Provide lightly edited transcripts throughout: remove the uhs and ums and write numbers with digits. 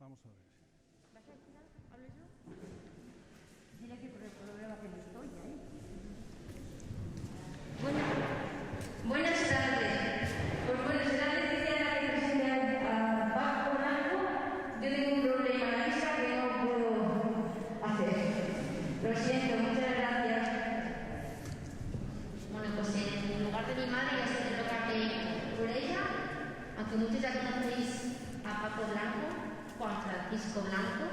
Vamos a ver. ¿Hablo yo? Dile que por el problema que no estoy, Buenas tardes. Pues bueno, será necesaria la que presente a Bajo Blanco. Yo tengo un problema en la lista que no puedo hacer. Lo siento, muchas gracias. Bueno, pues en lugar de mi madre, ya se le toca que por ella, aunque muchos ya conocéis a Paco Blanco, Juan Francisco Blanco,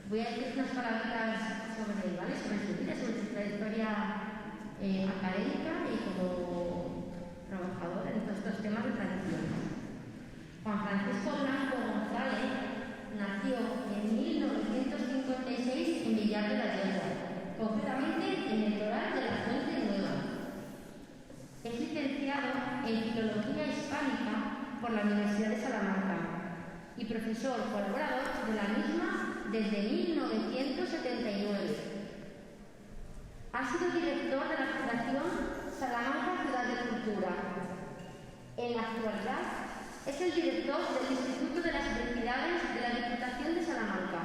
voy a decir unas palabritas sobre él, ¿vale? Sobre su vida, sobre su trayectoria académica y como trabajador en todos estos temas de tradición. Juan Francisco Blanco González nació en 1956 en Villar de la Yegua, concretamente en el Toral de la Fuente Nueva. Es licenciado en Filología Hispánica por la Universidad de Salamanca y profesor colaborador de la misma desde 1979. Ha sido director de la Fundación Salamanca Ciudad de Cultura. En la actualidad es el director del Instituto de las Universidades de la Diputación de Salamanca.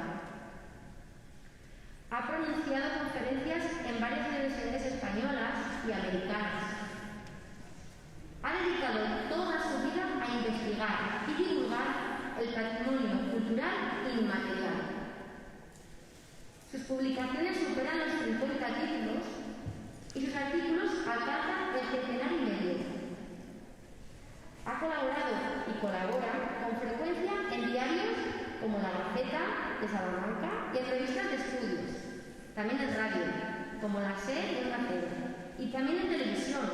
Ha pronunciado conferencias en varias universidades españolas y americanas. Ha dedicado toda su vida a investigar y divulgar el patrimonio cultural inmaterial. Sus publicaciones superan los 50 títulos y sus artículos alcanzan el centenar y medio. Ha colaborado y colabora con frecuencia en diarios como La Gaceta de Salamanca y en revistas de estudios, también en radio, como La SER y Onda Cero, y también en televisión,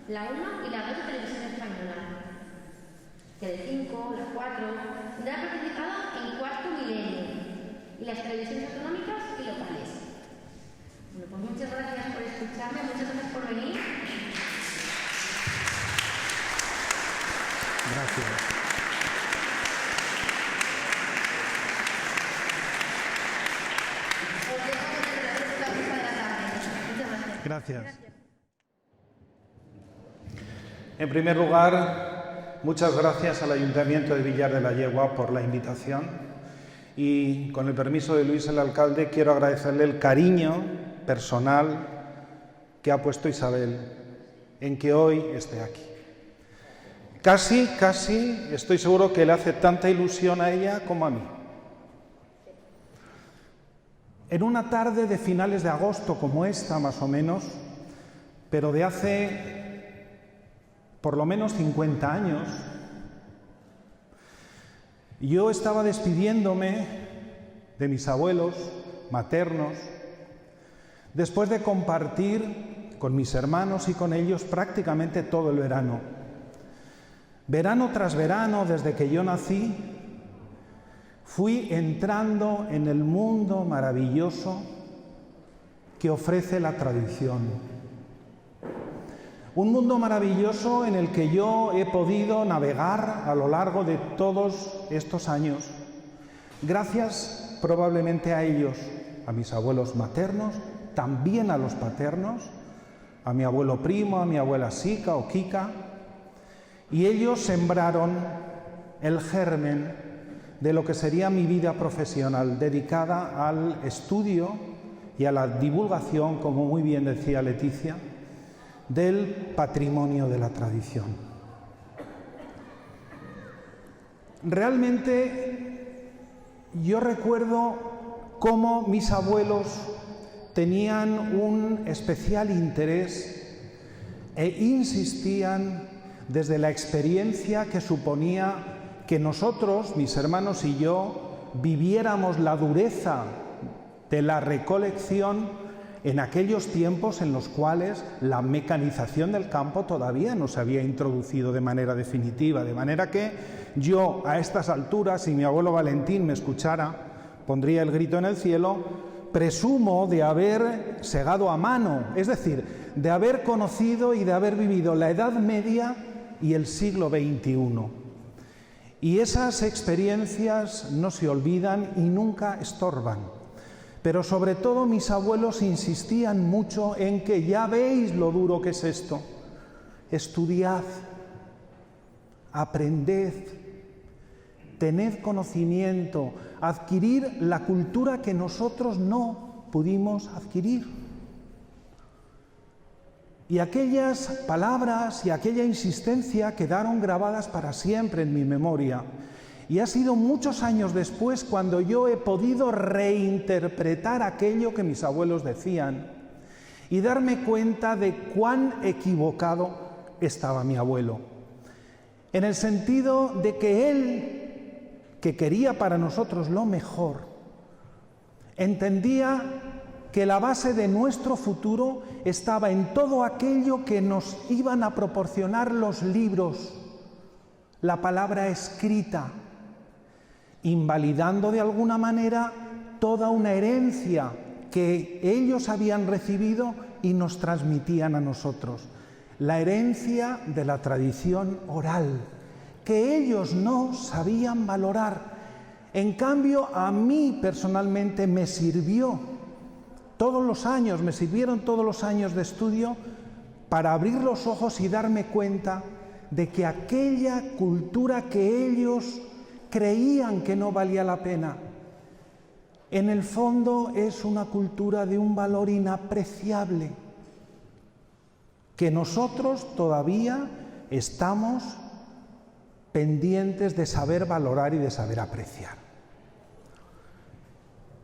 la 1 y la 2 de Televisión Española, Telecinco, la 4, donde ha participado en Cuarto Milenio y las televisiones autonómicas y locales. Bueno, pues muchas gracias por escucharme, muchas gracias por venir. Gracias. Os dejo con el resto de la mesa de la tarde. Muchas gracias. Gracias. En primer lugar, muchas gracias al Ayuntamiento de Villar de la Yegua por la invitación y, con el permiso de Luis, el alcalde, quiero agradecerle el cariño personal que ha puesto Isabel en que hoy esté aquí. Casi estoy seguro que le hace tanta ilusión a ella como a mí. En una tarde de finales de agosto como esta, más o menos, pero de hace por lo menos 50 años, yo estaba despidiéndome de mis abuelos maternos, después de compartir con mis hermanos y con ellos prácticamente todo el verano. Verano tras verano, desde que yo nací, fui entrando en el mundo maravilloso que ofrece la tradición. Un mundo maravilloso en el que yo he podido navegar a lo largo de todos estos años, gracias probablemente a ellos, a mis abuelos maternos, también a los paternos, a mi abuelo primo, a mi abuela Sica o Kika, y ellos sembraron el germen de lo que sería mi vida profesional, dedicada al estudio y a la divulgación, como muy bien decía Leticia, del patrimonio de la tradición. Realmente yo recuerdo cómo mis abuelos tenían un especial interés e insistían desde la experiencia que suponía que nosotros, mis hermanos y yo, viviéramos la dureza de la recolección en aquellos tiempos en los cuales la mecanización del campo todavía no se había introducido de manera definitiva, de manera que yo, a estas alturas, si mi abuelo Valentín me escuchara, pondría el grito en el cielo, presumo de haber segado a mano, es decir, de haber conocido y de haber vivido la Edad Media y el siglo XXI. Y esas experiencias no se olvidan y nunca estorban. Pero sobre todo mis abuelos insistían mucho en que ya veis lo duro que es esto. Estudiad, aprended, tened conocimiento, adquirir la cultura que nosotros no pudimos adquirir. Y aquellas palabras y aquella insistencia quedaron grabadas para siempre en mi memoria. Y ha sido muchos años después cuando yo he podido reinterpretar aquello que mis abuelos decían y darme cuenta de cuán equivocado estaba mi abuelo. En el sentido de que él, que quería para nosotros lo mejor, entendía que la base de nuestro futuro estaba en todo aquello que nos iban a proporcionar los libros, la palabra escrita, invalidando de alguna manera toda una herencia que ellos habían recibido y nos transmitían a nosotros. La herencia de la tradición oral, que ellos no sabían valorar. En cambio, a mí personalmente me sirvieron todos los años de estudio para abrir los ojos y darme cuenta de que aquella cultura que ellos creían que no valía la pena, en el fondo es una cultura de un valor inapreciable, que nosotros todavía estamos pendientes de saber valorar y de saber apreciar.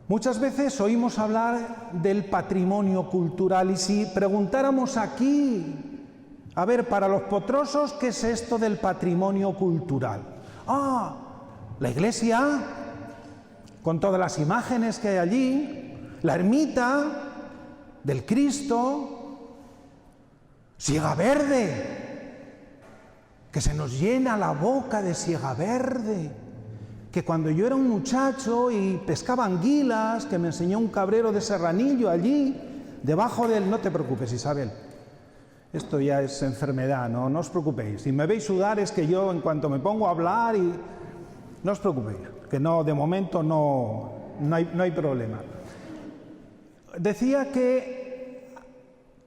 Muchas veces oímos hablar del patrimonio cultural y si preguntáramos aquí, a ver, para los potrosos, ¿qué es esto del patrimonio cultural? La iglesia, con todas las imágenes que hay allí, la ermita del Cristo, siega verde, que se nos llena la boca de siega verde, que cuando yo era un muchacho y pescaba anguilas, que me enseñó un cabrero de Serranillo allí, debajo del... No te preocupes, Isabel, esto ya es enfermedad, no os preocupéis. Si me veis sudar es que yo en cuanto me pongo a hablar y... No os preocupéis, que no, de momento no hay problema. Decía que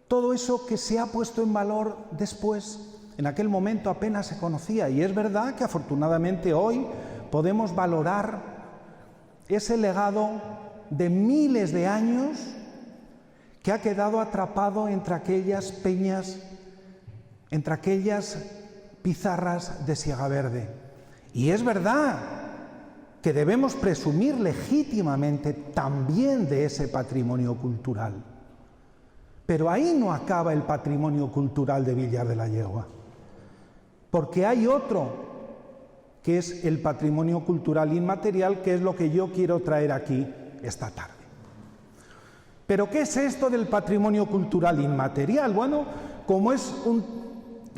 todo eso que se ha puesto en valor después, en aquel momento apenas se conocía, y es verdad que afortunadamente hoy podemos valorar ese legado de miles de años que ha quedado atrapado entre aquellas peñas, entre aquellas pizarras de siega verde. Y es verdad que debemos presumir legítimamente también de ese patrimonio cultural. Pero ahí no acaba el patrimonio cultural de Villar de la Yegua, porque hay otro que es el patrimonio cultural inmaterial, que es lo que yo quiero traer aquí esta tarde. ¿Pero qué es esto del patrimonio cultural inmaterial? Bueno, como es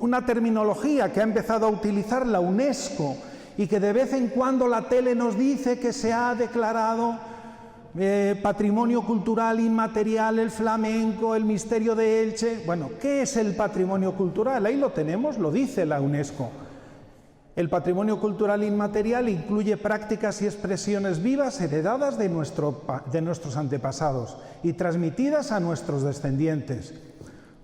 una terminología que ha empezado a utilizar la UNESCO y que de vez en cuando la tele nos dice que se ha declarado patrimonio cultural inmaterial el flamenco, el misterio de Elche. Bueno, ¿qué es el patrimonio cultural? Ahí lo tenemos, lo dice la UNESCO. El patrimonio cultural inmaterial incluye prácticas y expresiones vivas heredadas de nuestros antepasados y transmitidas a nuestros descendientes,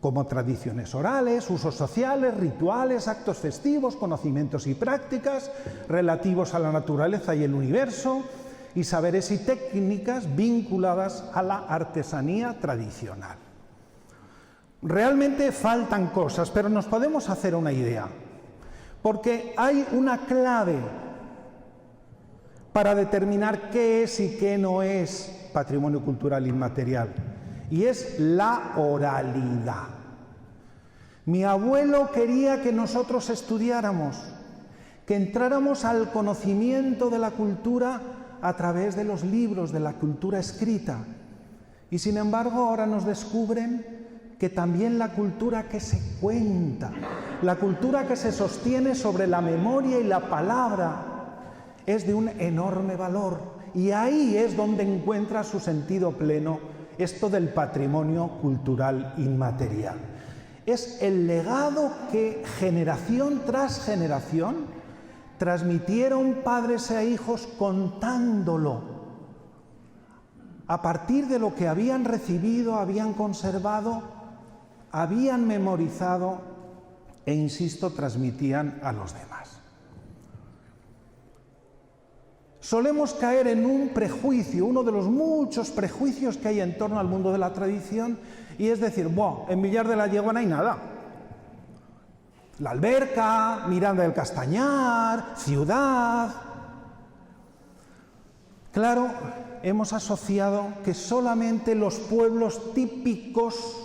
como tradiciones orales, usos sociales, rituales, actos festivos, conocimientos y prácticas relativos a la naturaleza y el universo, y saberes y técnicas vinculadas a la artesanía tradicional. Realmente faltan cosas, pero nos podemos hacer una idea, porque hay una clave para determinar qué es y qué no es patrimonio cultural inmaterial, y es la oralidad. Mi abuelo quería que nosotros estudiáramos, que entráramos al conocimiento de la cultura a través de los libros, de la cultura escrita. Y sin embargo ahora nos descubren que también la cultura que se cuenta, la cultura que se sostiene sobre la memoria y la palabra, es de un enorme valor. Y ahí es donde encuentra su sentido pleno esto del patrimonio cultural inmaterial. Es el legado que generación tras generación transmitieron padres e hijos contándolo a partir de lo que habían recibido, habían conservado, habían memorizado e, insisto, transmitían a los demás. solemos caer en un prejuicio, uno de los muchos prejuicios que hay en torno al mundo de la tradición, y es decir, en Villar de la Yegua no hay nada. La Alberca, Miranda del Castañar, Ciudad. Claro, hemos asociado que solamente los pueblos típicos,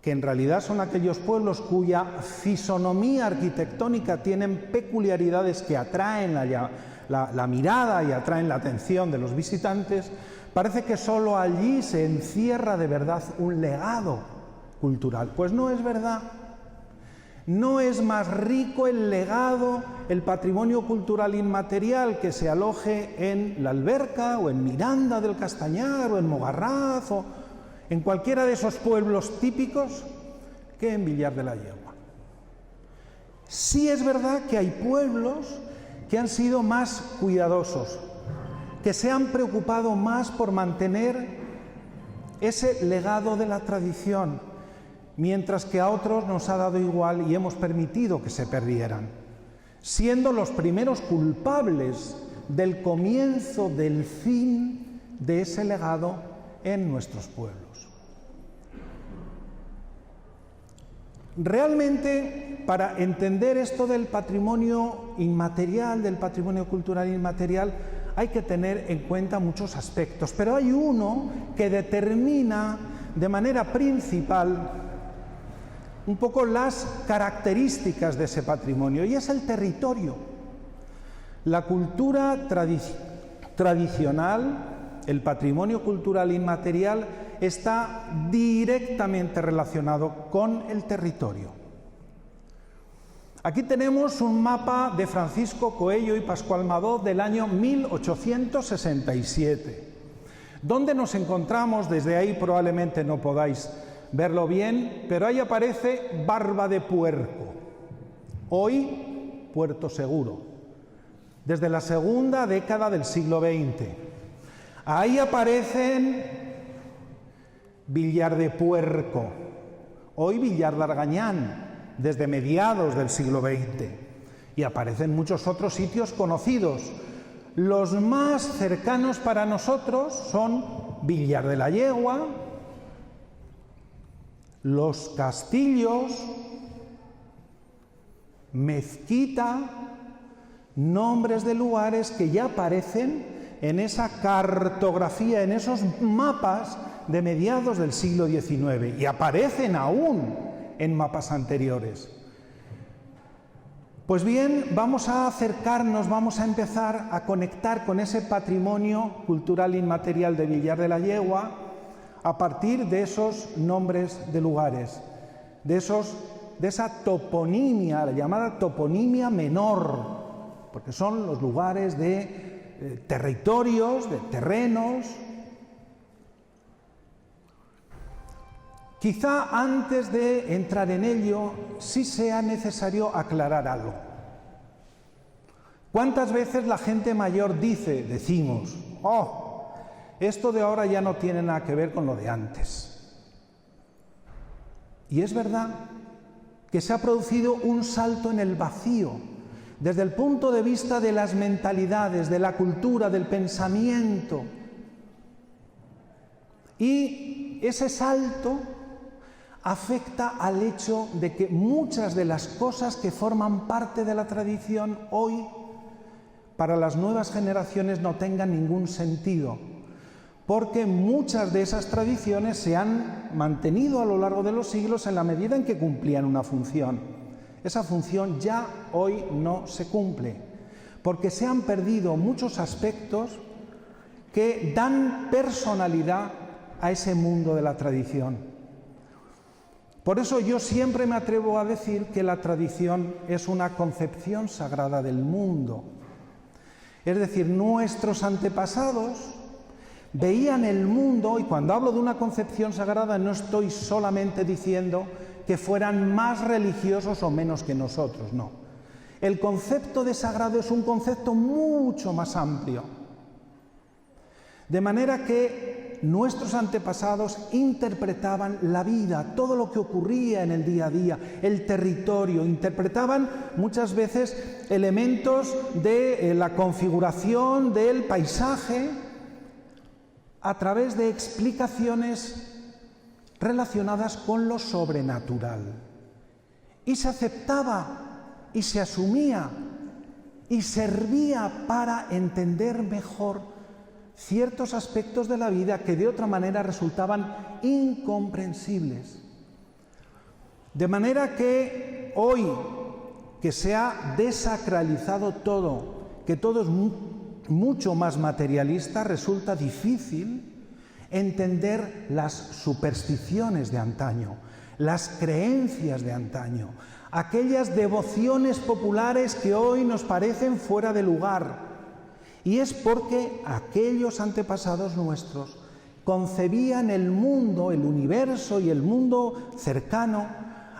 que en realidad son aquellos pueblos cuya fisonomía arquitectónica tienen peculiaridades que atraen la mirada y atraen la atención de los visitantes, parece que solo allí se encierra de verdad un legado cultural. Pues no es verdad. No es más rico el legado, el patrimonio cultural inmaterial que se aloje en la Alberca o en Miranda del Castañar o en Mogarraz o en cualquiera de esos pueblos típicos que en Villar de la Yegua. Sí es verdad que hay pueblos que han sido más cuidadosos, que se han preocupado más por mantener ese legado de la tradición, mientras que a otros nos ha dado igual y hemos permitido que se perdieran, siendo los primeros culpables del comienzo del fin de ese legado en nuestros pueblos. Realmente, para entender esto del patrimonio inmaterial, del patrimonio cultural inmaterial, hay que tener en cuenta muchos aspectos, pero hay uno que determina de manera principal un poco las características de ese patrimonio, y es el territorio. La cultura tradicional, el patrimonio cultural inmaterial, está directamente relacionado con el territorio. Aquí tenemos un mapa de Francisco Coello y Pascual Madó del año 1867. ¿Dónde nos encontramos? Desde ahí probablemente no podáis verlo bien, pero ahí aparece Barba de Puerco, hoy Puerto Seguro, desde la segunda década del siglo XX. Ahí aparecen Villar de Puerco, hoy Villar de Argañán, desde mediados del siglo XX. Y aparecen muchos otros sitios conocidos. Los más cercanos para nosotros son Villar de la Yegua, Los Castillos, Mezquita, nombres de lugares que ya aparecen en esa cartografía, en esos mapas de mediados del siglo XIX, y aparecen aún en mapas anteriores. Pues bien, vamos a acercarnos, vamos a empezar a conectar con ese patrimonio cultural inmaterial de Villar de la Yegua a partir de esos nombres de lugares, de esa toponimia, la llamada toponimia menor, porque son los lugares de territorios, de terrenos. Quizá antes de entrar en ello, sí sea necesario aclarar algo. ¿Cuántas veces la gente mayor decimos, esto de ahora ya no tiene nada que ver con lo de antes? Y es verdad que se ha producido un salto en el vacío, desde el punto de vista de las mentalidades, de la cultura, del pensamiento. Y ese salto afecta al hecho de que muchas de las cosas que forman parte de la tradición hoy, para las nuevas generaciones, no tengan ningún sentido, porque muchas de esas tradiciones se han mantenido a lo largo de los siglos en la medida en que cumplían una función. Esa función ya hoy no se cumple, porque se han perdido muchos aspectos que dan personalidad a ese mundo de la tradición. Por eso yo siempre me atrevo a decir que la tradición es una concepción sagrada del mundo. Es decir, nuestros antepasados veían el mundo, y cuando hablo de una concepción sagrada no estoy solamente diciendo que fueran más religiosos o menos que nosotros, no. El concepto de sagrado es un concepto mucho más amplio. De manera que nuestros antepasados interpretaban la vida, todo lo que ocurría en el día a día, el territorio, interpretaban muchas veces elementos de la configuración del paisaje a través de explicaciones relacionadas con lo sobrenatural. Y se aceptaba y se asumía y servía para entender mejor ciertos aspectos de la vida que de otra manera resultaban incomprensibles. De manera que hoy, que se ha desacralizado todo, que todo es mucho más materialista, resulta difícil entender las supersticiones de antaño, las creencias de antaño, aquellas devociones populares que hoy nos parecen fuera de lugar. Y es porque aquellos antepasados nuestros concebían el mundo, el universo y el mundo cercano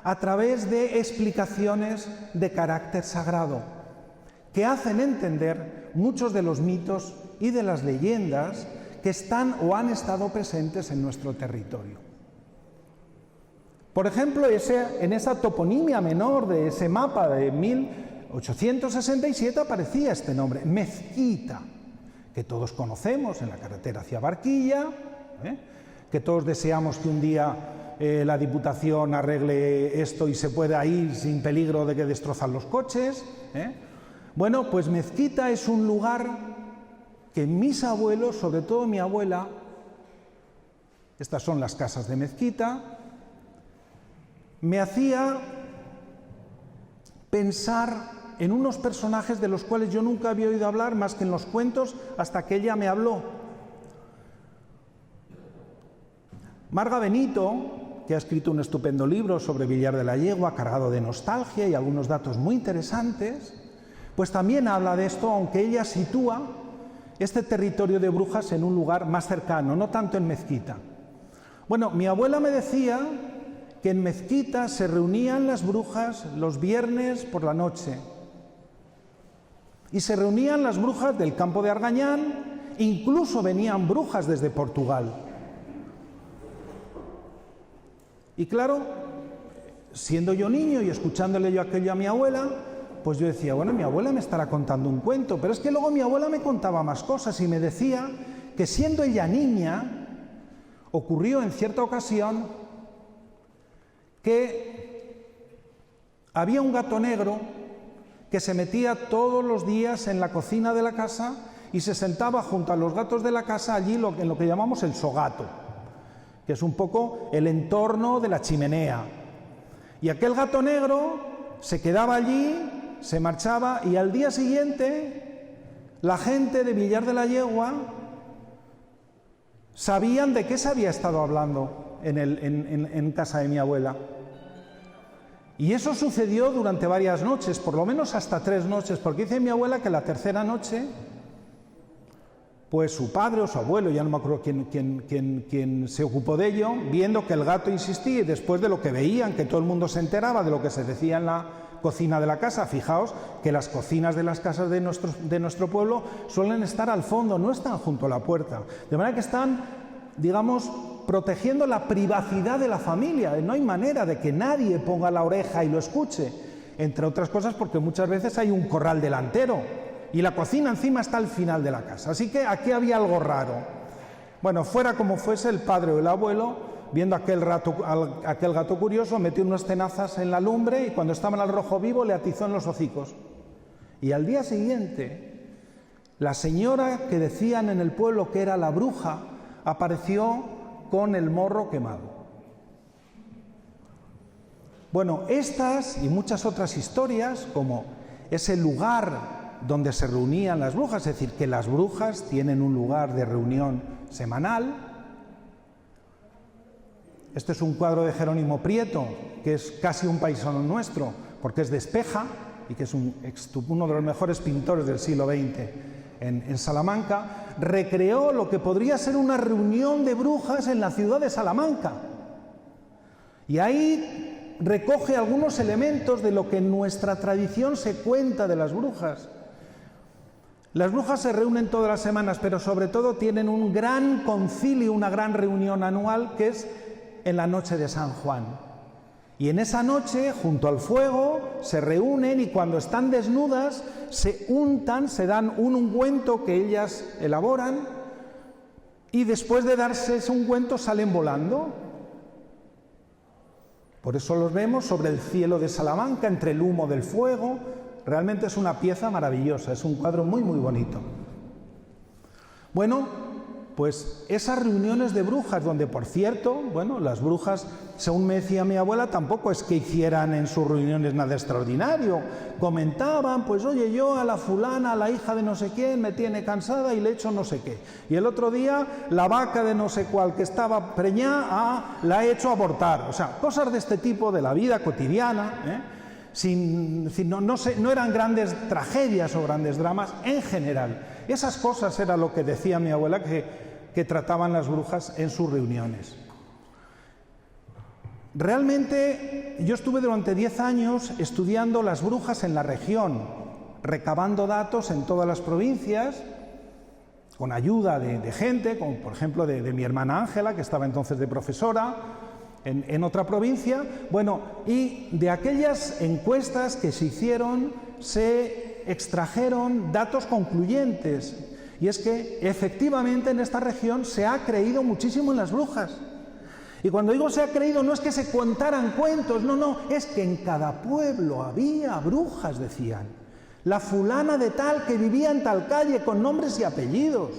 a través de explicaciones de carácter sagrado, que hacen entender muchos de los mitos y de las leyendas que están o han estado presentes en nuestro territorio. Por ejemplo, en esa toponimia menor de ese mapa de 1867 aparecía este nombre, Mezquita, que todos conocemos en la carretera hacia Barquilla, que todos deseamos que un día la Diputación arregle esto y se pueda ir sin peligro de que destrozan los coches. Bueno, pues Mezquita es un lugar que mis abuelos, sobre todo mi abuela, estas son las casas de Mezquita, me hacía pensar en unos personajes de los cuales yo nunca había oído hablar más que en los cuentos hasta que ella me habló. Marga Benito, que ha escrito un estupendo libro sobre Villar de la Yegua, cargado de nostalgia y algunos datos muy interesantes, pues también habla de esto, aunque ella sitúa este territorio de brujas en un lugar más cercano, no tanto en Mezquita. Bueno, mi abuela me decía que en Mezquita se reunían las brujas los viernes por la noche. Y se reunían las brujas del campo de Argañán, incluso venían brujas desde Portugal. Y claro, siendo yo niño y escuchándole yo aquello a mi abuela, pues yo decía, bueno, mi abuela me estará contando un cuento, pero es que luego mi abuela me contaba más cosas y me decía que siendo ella niña, ocurrió en cierta ocasión que había un gato negro que se metía todos los días en la cocina de la casa y se sentaba junto a los gatos de la casa allí en lo que llamamos el sogato, que es un poco el entorno de la chimenea. Y aquel gato negro se quedaba allí, se marchaba y al día siguiente la gente de Villar de la Yegua sabían de qué se había estado hablando en casa de mi abuela. Y eso sucedió durante varias noches, por lo menos hasta 3 noches, porque dice mi abuela que la tercera noche, pues su padre o su abuelo, ya no me acuerdo quién se ocupó de ello, viendo que el gato insistía y después de lo que veían, que todo el mundo se enteraba de lo que se decía en la cocina de la casa. Fijaos que las cocinas de las casas de nuestro pueblo suelen estar al fondo, no están junto a la puerta, de manera que están, digamos, protegiendo la privacidad de la familia. No hay manera de que nadie ponga la oreja y lo escuche, entre otras cosas porque muchas veces hay un corral delantero y la cocina encima está al final de la casa, así que aquí había algo raro. Bueno, fuera como fuese, el padre o el abuelo, viendo aquel gato curioso, metió unas tenazas en la lumbre y cuando estaba al rojo vivo le atizó en los hocicos. Y al día siguiente, la señora que decían en el pueblo que era la bruja apareció con el morro quemado. Bueno, estas y muchas otras historias, como ese lugar donde se reunían las brujas, es decir, que las brujas tienen un lugar de reunión semanal. Este es un cuadro de Jerónimo Prieto, que es casi un paisano nuestro, porque es de Espeja y que es uno de los mejores pintores del siglo XX en Salamanca. Recreó lo que podría ser una reunión de brujas en la ciudad de Salamanca. Y ahí recoge algunos elementos de lo que en nuestra tradición se cuenta de las brujas. Las brujas se reúnen todas las semanas, pero sobre todo tienen un gran concilio, una gran reunión anual, que es en la noche de San Juan. Y en esa noche, junto al fuego, se reúnen y cuando están desnudas, se untan, se dan un ungüento que ellas elaboran y después de darse ese ungüento salen volando. Por eso los vemos sobre el cielo de Salamanca, entre el humo del fuego. Realmente es una pieza maravillosa, es un cuadro muy, muy bonito. Bueno, pues esas reuniones de brujas, donde por cierto, bueno, las brujas, según me decía mi abuela, tampoco es que hicieran en sus reuniones nada extraordinario. Comentaban, pues oye, yo a la fulana, a la hija de no sé quién, me tiene cansada y le echo no sé qué. Y el otro día, la vaca de no sé cuál que estaba preñada, la he hecho abortar. O sea, cosas de este tipo de la vida cotidiana, no eran grandes tragedias o grandes dramas en general. Esas cosas era lo que decía mi abuela que trataban las brujas en sus reuniones. Realmente yo estuve durante 10 años estudiando las brujas en la región, recabando datos en todas las provincias, con ayuda de gente, como por ejemplo de mi hermana Ángela, que estaba entonces de profesora en otra provincia. Bueno, y de aquellas encuestas que se hicieron se extrajeron datos concluyentes, y es que efectivamente en esta región se ha creído muchísimo en las brujas. Y cuando digo se ha creído, no es que se contaran cuentos, no, es que en cada pueblo había brujas, decían. La fulana de tal que vivía en tal calle, con nombres y apellidos.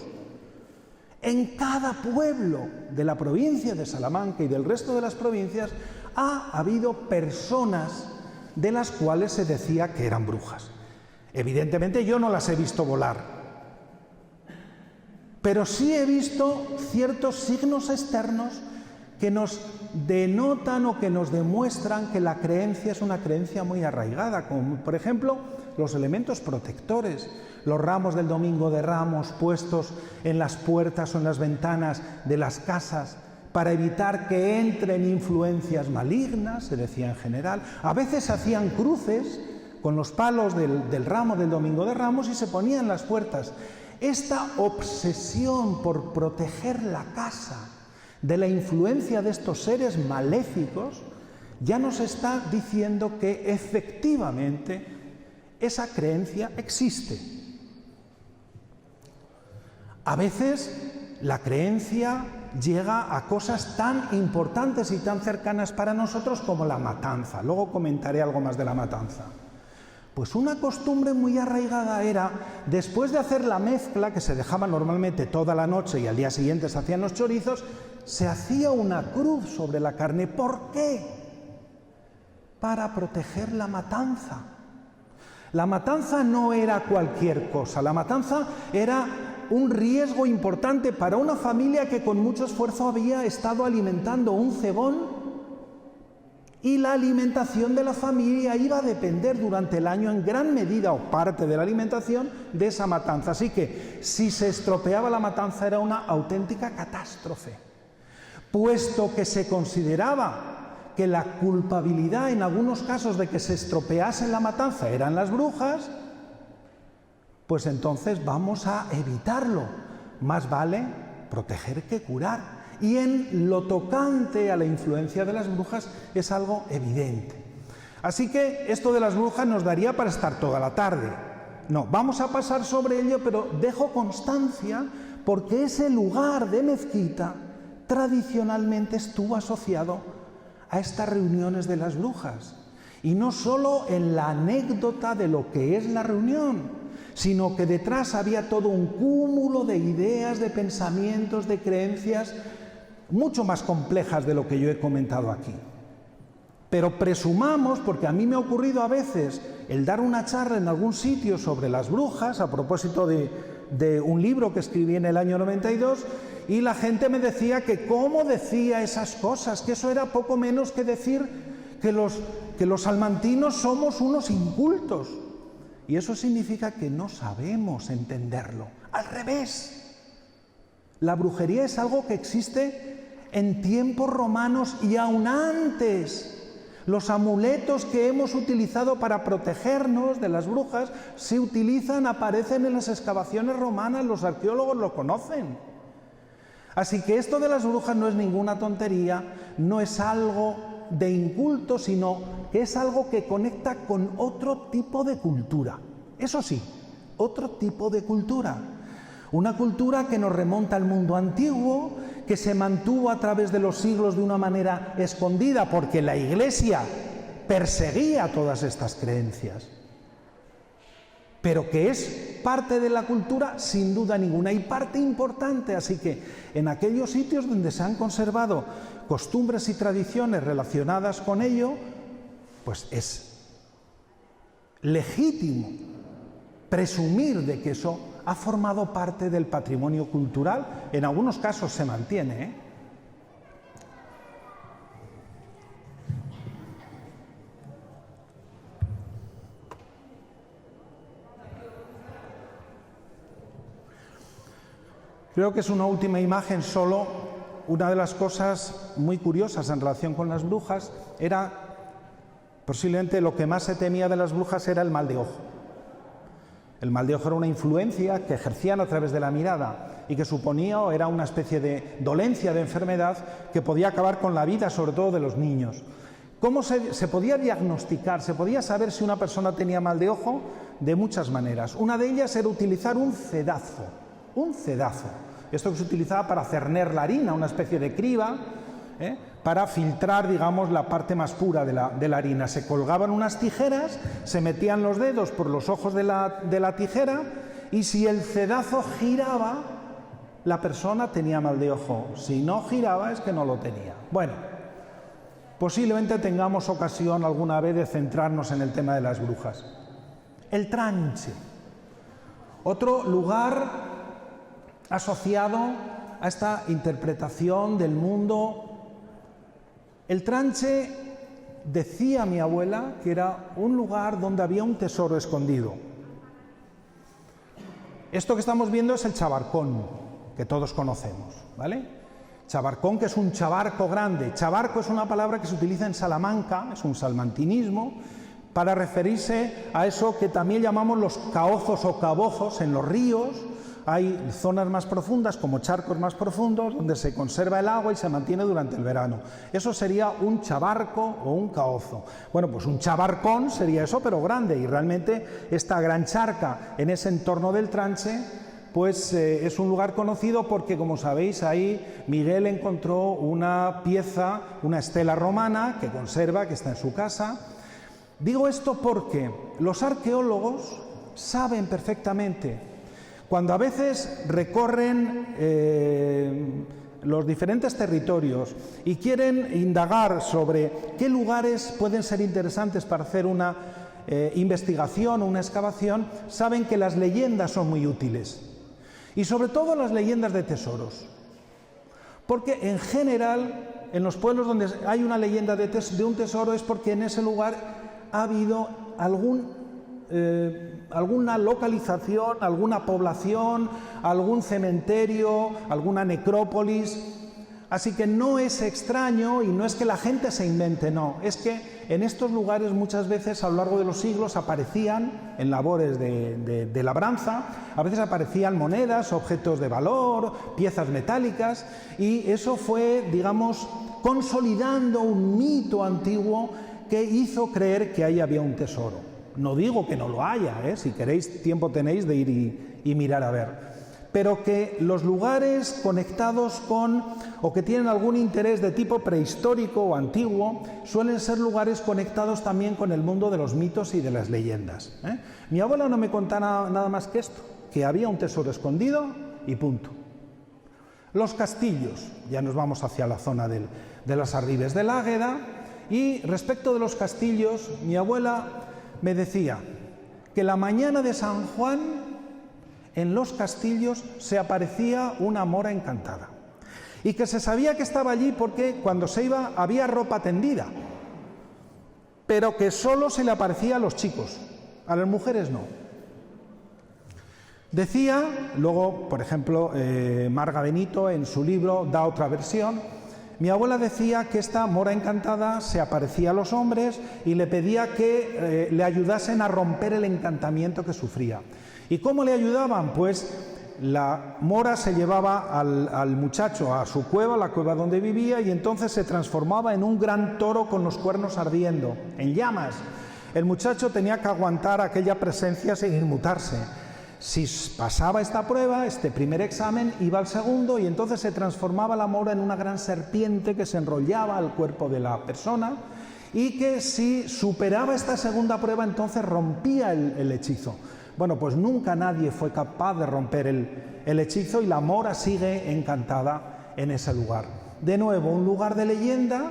En cada pueblo de la provincia de Salamanca y del resto de las provincias ha habido personas de las cuales se decía que eran brujas. Evidentemente yo no las he visto volar, pero sí he visto ciertos signos externos que nos denotan o que nos demuestran que la creencia es una creencia muy arraigada, como por ejemplo los elementos protectores, los ramos del Domingo de Ramos puestos en las puertas o en las ventanas de las casas para evitar que entren influencias malignas, se decía en general. A veces se hacían cruces con los palos del ramo del Domingo de Ramos y se ponían en las puertas. Esta obsesión por proteger la casa de la influencia de estos seres maléficos ya nos está diciendo que efectivamente esa creencia existe. A veces la creencia llega a cosas tan importantes y tan cercanas para nosotros como la matanza. Luego comentaré algo más de la matanza. Pues una costumbre muy arraigada era, después de hacer la mezcla, que se dejaba normalmente toda la noche y al día siguiente se hacían los chorizos, se hacía una cruz sobre la carne. ¿Por qué? Para proteger la matanza. La matanza no era cualquier cosa, la matanza era un riesgo importante para una familia que con mucho esfuerzo había estado alimentando un cebón, y la alimentación de la familia iba a depender durante el año en gran medida, o parte de la alimentación, de esa matanza. Así que si se estropeaba la matanza era una auténtica catástrofe, puesto que se consideraba que la culpabilidad en algunos casos de que se estropease la matanza eran las brujas, pues entonces vamos a evitarlo. Más vale proteger que curar. Y en lo tocante a la influencia de las brujas es algo evidente. Así que esto de las brujas nos daría para estar toda la tarde. No, vamos a pasar sobre ello, pero dejo constancia porque ese lugar de mezquita tradicionalmente estuvo asociado a estas reuniones de las brujas. Y no solo en la anécdota de lo que es la reunión, sino que detrás había todo un cúmulo de ideas, de pensamientos, de creencias mucho más complejas de lo que yo he comentado aquí. Pero presumamos, porque a mí me ha ocurrido a veces el dar una charla en algún sitio sobre las brujas, a propósito de un libro que escribí en el año 92, y la gente me decía que cómo decía esas cosas, que eso era poco menos que decir que los salmantinos somos unos incultos. Y eso significa que no sabemos entenderlo. Al revés. La brujería es algo que existe en tiempos romanos y aún antes. Los amuletos que hemos utilizado para protegernos de las brujas se utilizan, aparecen en las excavaciones romanas, los arqueólogos lo conocen. Así que esto de las brujas no es ninguna tontería, no es algo de inculto, sino que es algo que conecta con otro tipo de cultura. Eso sí, otro tipo de cultura. Una cultura que nos remonta al mundo antiguo, que se mantuvo a través de los siglos de una manera escondida, porque la Iglesia perseguía todas estas creencias, pero que es parte de la cultura sin duda ninguna y parte importante. Así que en aquellos sitios donde se han conservado costumbres y tradiciones relacionadas con ello, pues es legítimo presumir de que eso ha formado parte del patrimonio cultural. En algunos casos se mantiene, ¿eh? Creo que es una última imagen solo. Una de las cosas muy curiosas en relación con las brujas era, posiblemente lo que más se temía de las brujas era el mal de ojo. El mal de ojo era una influencia que ejercían a través de la mirada y que suponía o era una especie de dolencia, de enfermedad que podía acabar con la vida, sobre todo de los niños. ¿Cómo se podía diagnosticar? Se podía saber si una persona tenía mal de ojo de muchas maneras. Una de ellas era utilizar un cedazo. Esto que se utilizaba para cerner la harina, una especie de criba, para filtrar, digamos, la parte más pura de la harina. Se colgaban unas tijeras, se metían los dedos por los ojos de la tijera y si el cedazo giraba, la persona tenía mal de ojo. Si no giraba, es que no lo tenía. Bueno, posiblemente tengamos ocasión alguna vez de centrarnos en el tema de las brujas. El tranche. Otro lugar asociado a esta interpretación del mundo. El tranche, decía mi abuela, que era un lugar donde había un tesoro escondido. Esto que estamos viendo es el chabarcón, que todos conocemos, ¿vale? Chabarcón, que es un chabarco grande. Chabarco es una palabra que se utiliza en Salamanca, es un salmantinismo, para referirse a eso que también llamamos los caozos o cabozos en los ríos. Hay zonas más profundas, como charcos más profundos, donde se conserva el agua y se mantiene durante el verano. Eso sería un chabarco o un caozo. Bueno, pues un chabarcón sería eso, pero grande. Y realmente esta gran charca en ese entorno del tranche, pues es un lugar conocido porque, como sabéis, ahí Miguel encontró una pieza, una estela romana que conserva, que está en su casa. Digo esto porque los arqueólogos saben perfectamente, cuando a veces recorren los diferentes territorios y quieren indagar sobre qué lugares pueden ser interesantes para hacer una investigación o una excavación, saben que las leyendas son muy útiles. Y sobre todo las leyendas de tesoros. Porque en general, en los pueblos donde hay una leyenda de un tesoro es porque en ese lugar ha habido alguna localización, alguna población, algún cementerio, alguna necrópolis. Así que no es extraño y no es que la gente se invente, no, es que en estos lugares muchas veces a lo largo de los siglos aparecían, en labores de labranza, a veces aparecían monedas, objetos de valor, piezas metálicas, y eso fue, digamos, consolidando un mito antiguo que hizo creer que ahí había un tesoro. No digo que no lo haya, si queréis tiempo tenéis de ir y mirar a ver. Pero que los lugares conectados con o que tienen algún interés de tipo prehistórico o antiguo suelen ser lugares conectados también con el mundo de los mitos y de las leyendas. Mi abuela no me contaba nada más que esto, que había un tesoro escondido y punto. Los castillos, ya nos vamos hacia la zona de las Arribes del Águeda, y respecto de los castillos, mi abuela me decía que la mañana de San Juan en los castillos se aparecía una mora encantada y que se sabía que estaba allí porque cuando se iba había ropa tendida, pero que solo se le aparecía a los chicos, a las mujeres no. Decía, luego, por ejemplo, Marga Benito en su libro da otra versión, Mi abuela decía que esta mora encantada se aparecía a los hombres y le pedía que le ayudasen a romper el encantamiento que sufría. ¿Y cómo le ayudaban? Pues la mora se llevaba al muchacho a su cueva, la cueva donde vivía, y entonces se transformaba en un gran toro con los cuernos ardiendo, en llamas. El muchacho tenía que aguantar aquella presencia sin inmutarse. Si pasaba esta prueba, este primer examen, iba al segundo y entonces se transformaba la mora en una gran serpiente que se enrollaba al cuerpo de la persona y que si superaba esta segunda prueba entonces rompía el hechizo. Bueno, pues nunca nadie fue capaz de romper el hechizo y la mora sigue encantada en ese lugar. De nuevo, un lugar de leyenda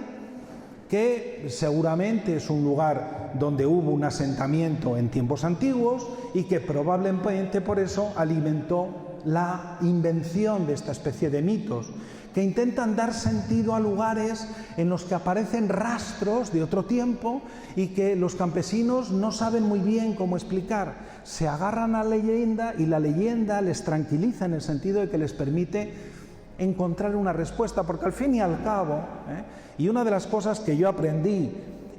que seguramente es un lugar donde hubo un asentamiento en tiempos antiguos y que probablemente por eso alimentó la invención de esta especie de mitos, que intentan dar sentido a lugares en los que aparecen rastros de otro tiempo y que los campesinos no saben muy bien cómo explicar. Se agarran a la leyenda y la leyenda les tranquiliza en el sentido de que les permite encontrar una respuesta, porque al fin y al cabo, y una de las cosas que yo aprendí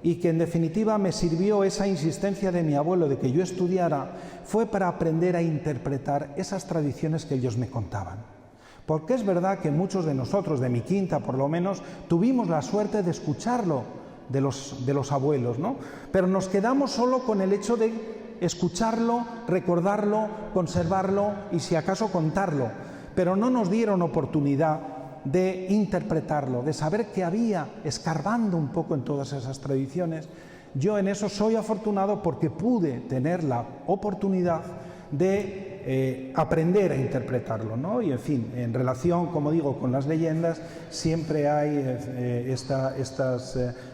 y que en definitiva me sirvió esa insistencia de mi abuelo de que yo estudiara, fue para aprender a interpretar esas tradiciones que ellos me contaban. Porque es verdad que muchos de nosotros, de mi quinta por lo menos, tuvimos la suerte de escucharlo de los abuelos, ¿no? Pero nos quedamos solo con el hecho de escucharlo, recordarlo, conservarlo y si acaso contarlo, pero no nos dieron oportunidad de interpretarlo, de saber qué había escarbando un poco en todas esas tradiciones. Yo en eso soy afortunado porque pude tener la oportunidad de aprender a interpretarlo, ¿no? Y en fin, en relación, como digo, con las leyendas, siempre hay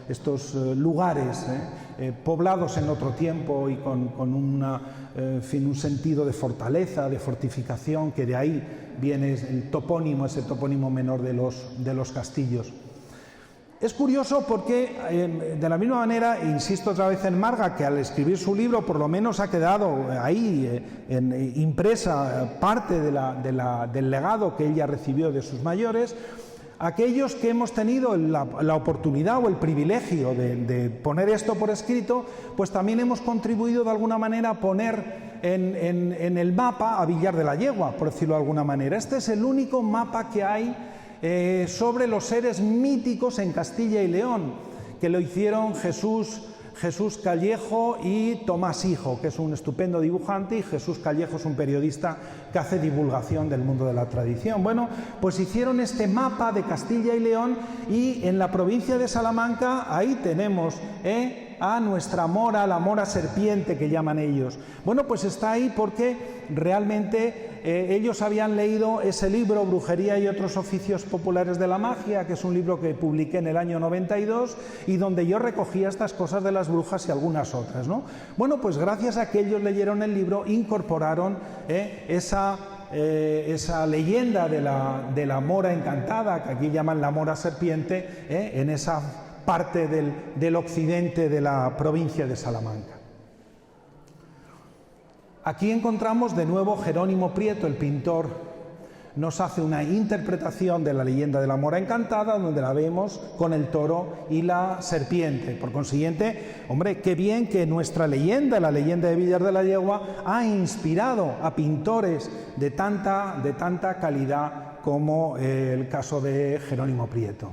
estos lugares poblados en otro tiempo y con un sentido de fortaleza, de fortificación, que de ahí viene el topónimo, ese topónimo menor de los castillos. Es curioso porque, de la misma manera, insisto otra vez en Marga, que al escribir su libro por lo menos ha quedado ahí impresa parte del legado que ella recibió de sus mayores. Aquellos que hemos tenido la oportunidad o el privilegio de poner esto por escrito, pues también hemos contribuido de alguna manera a poner en el mapa a Villar de la Yegua, por decirlo de alguna manera. Este es el único mapa que hay sobre los seres míticos en Castilla y León, que lo hicieron Jesús Callejo y Tomás Hijo, que es un estupendo dibujante, y Jesús Callejo es un periodista que hace divulgación del mundo de la tradición. Bueno, pues hicieron este mapa de Castilla y León y en la provincia de Salamanca ahí tenemos a nuestra mora, la mora serpiente que llaman ellos. Bueno, pues está ahí porque realmente ellos habían leído ese libro, Brujería y otros oficios populares de la magia, que es un libro que publiqué en el año 92 y donde yo recogía estas cosas de las brujas y algunas otras, ¿no? Bueno, pues gracias a que ellos leyeron el libro, incorporaron esa leyenda de la mora encantada, que aquí llaman la mora serpiente, en esa parte del occidente de la provincia de Salamanca. Aquí encontramos de nuevo Jerónimo Prieto, el pintor, nos hace una interpretación de la leyenda de la mora encantada, donde la vemos con el toro y la serpiente. Por consiguiente, hombre, qué bien que nuestra leyenda, la leyenda de Villar de la Yegua, ha inspirado a pintores de tanta calidad como el caso de Jerónimo Prieto.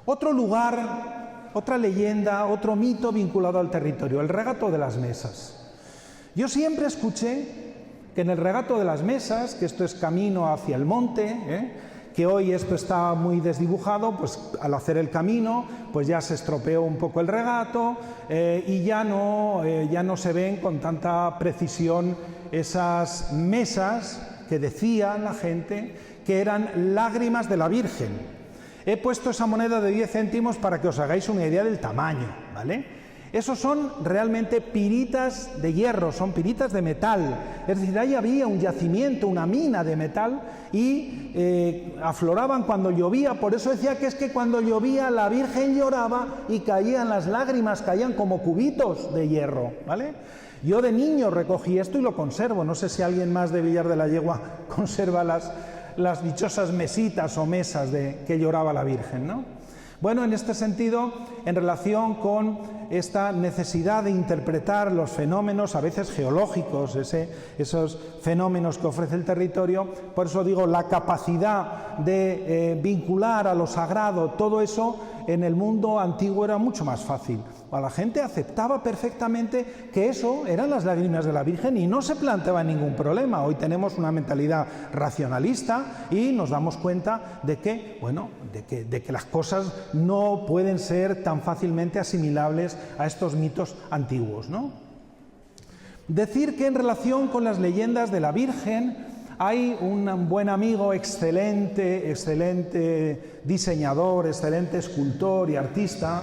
Otro lugar, otra leyenda, otro mito vinculado al territorio, el regato de las mesas. Yo siempre escuché que en el regato de las mesas, que esto es camino hacia el monte, que hoy esto está muy desdibujado, pues al hacer el camino, pues ya se estropeó un poco el regato y ya no se ven con tanta precisión esas mesas que decían la gente que eran lágrimas de la Virgen. He puesto esa moneda de 10 céntimos para que os hagáis una idea del tamaño, ¿vale? Esos son realmente piritas de hierro, son piritas de metal. Es decir, ahí había un yacimiento, una mina de metal y afloraban cuando llovía. Por eso decía que es que cuando llovía la Virgen lloraba y caían las lágrimas, caían como cubitos de hierro, ¿vale? Yo de niño recogí esto y lo conservo. No sé si alguien más de Villar de la Yegua conserva las dichosas mesitas o mesas que lloraba la Virgen, ¿no? Bueno, en este sentido, en relación con esta necesidad de interpretar los fenómenos, a veces geológicos, esos fenómenos que ofrece el territorio, por eso digo, la capacidad de vincular a lo sagrado, todo eso en el mundo antiguo era mucho más fácil. A la gente aceptaba perfectamente que eso eran las lágrimas de la Virgen y no se planteaba ningún problema. Hoy tenemos una mentalidad racionalista y nos damos cuenta de que, bueno, de que las cosas no pueden ser tan fácilmente asimilables a estos mitos antiguos, ¿no? Decir que en relación con las leyendas de la Virgen hay un buen amigo, excelente diseñador, excelente escultor y artista,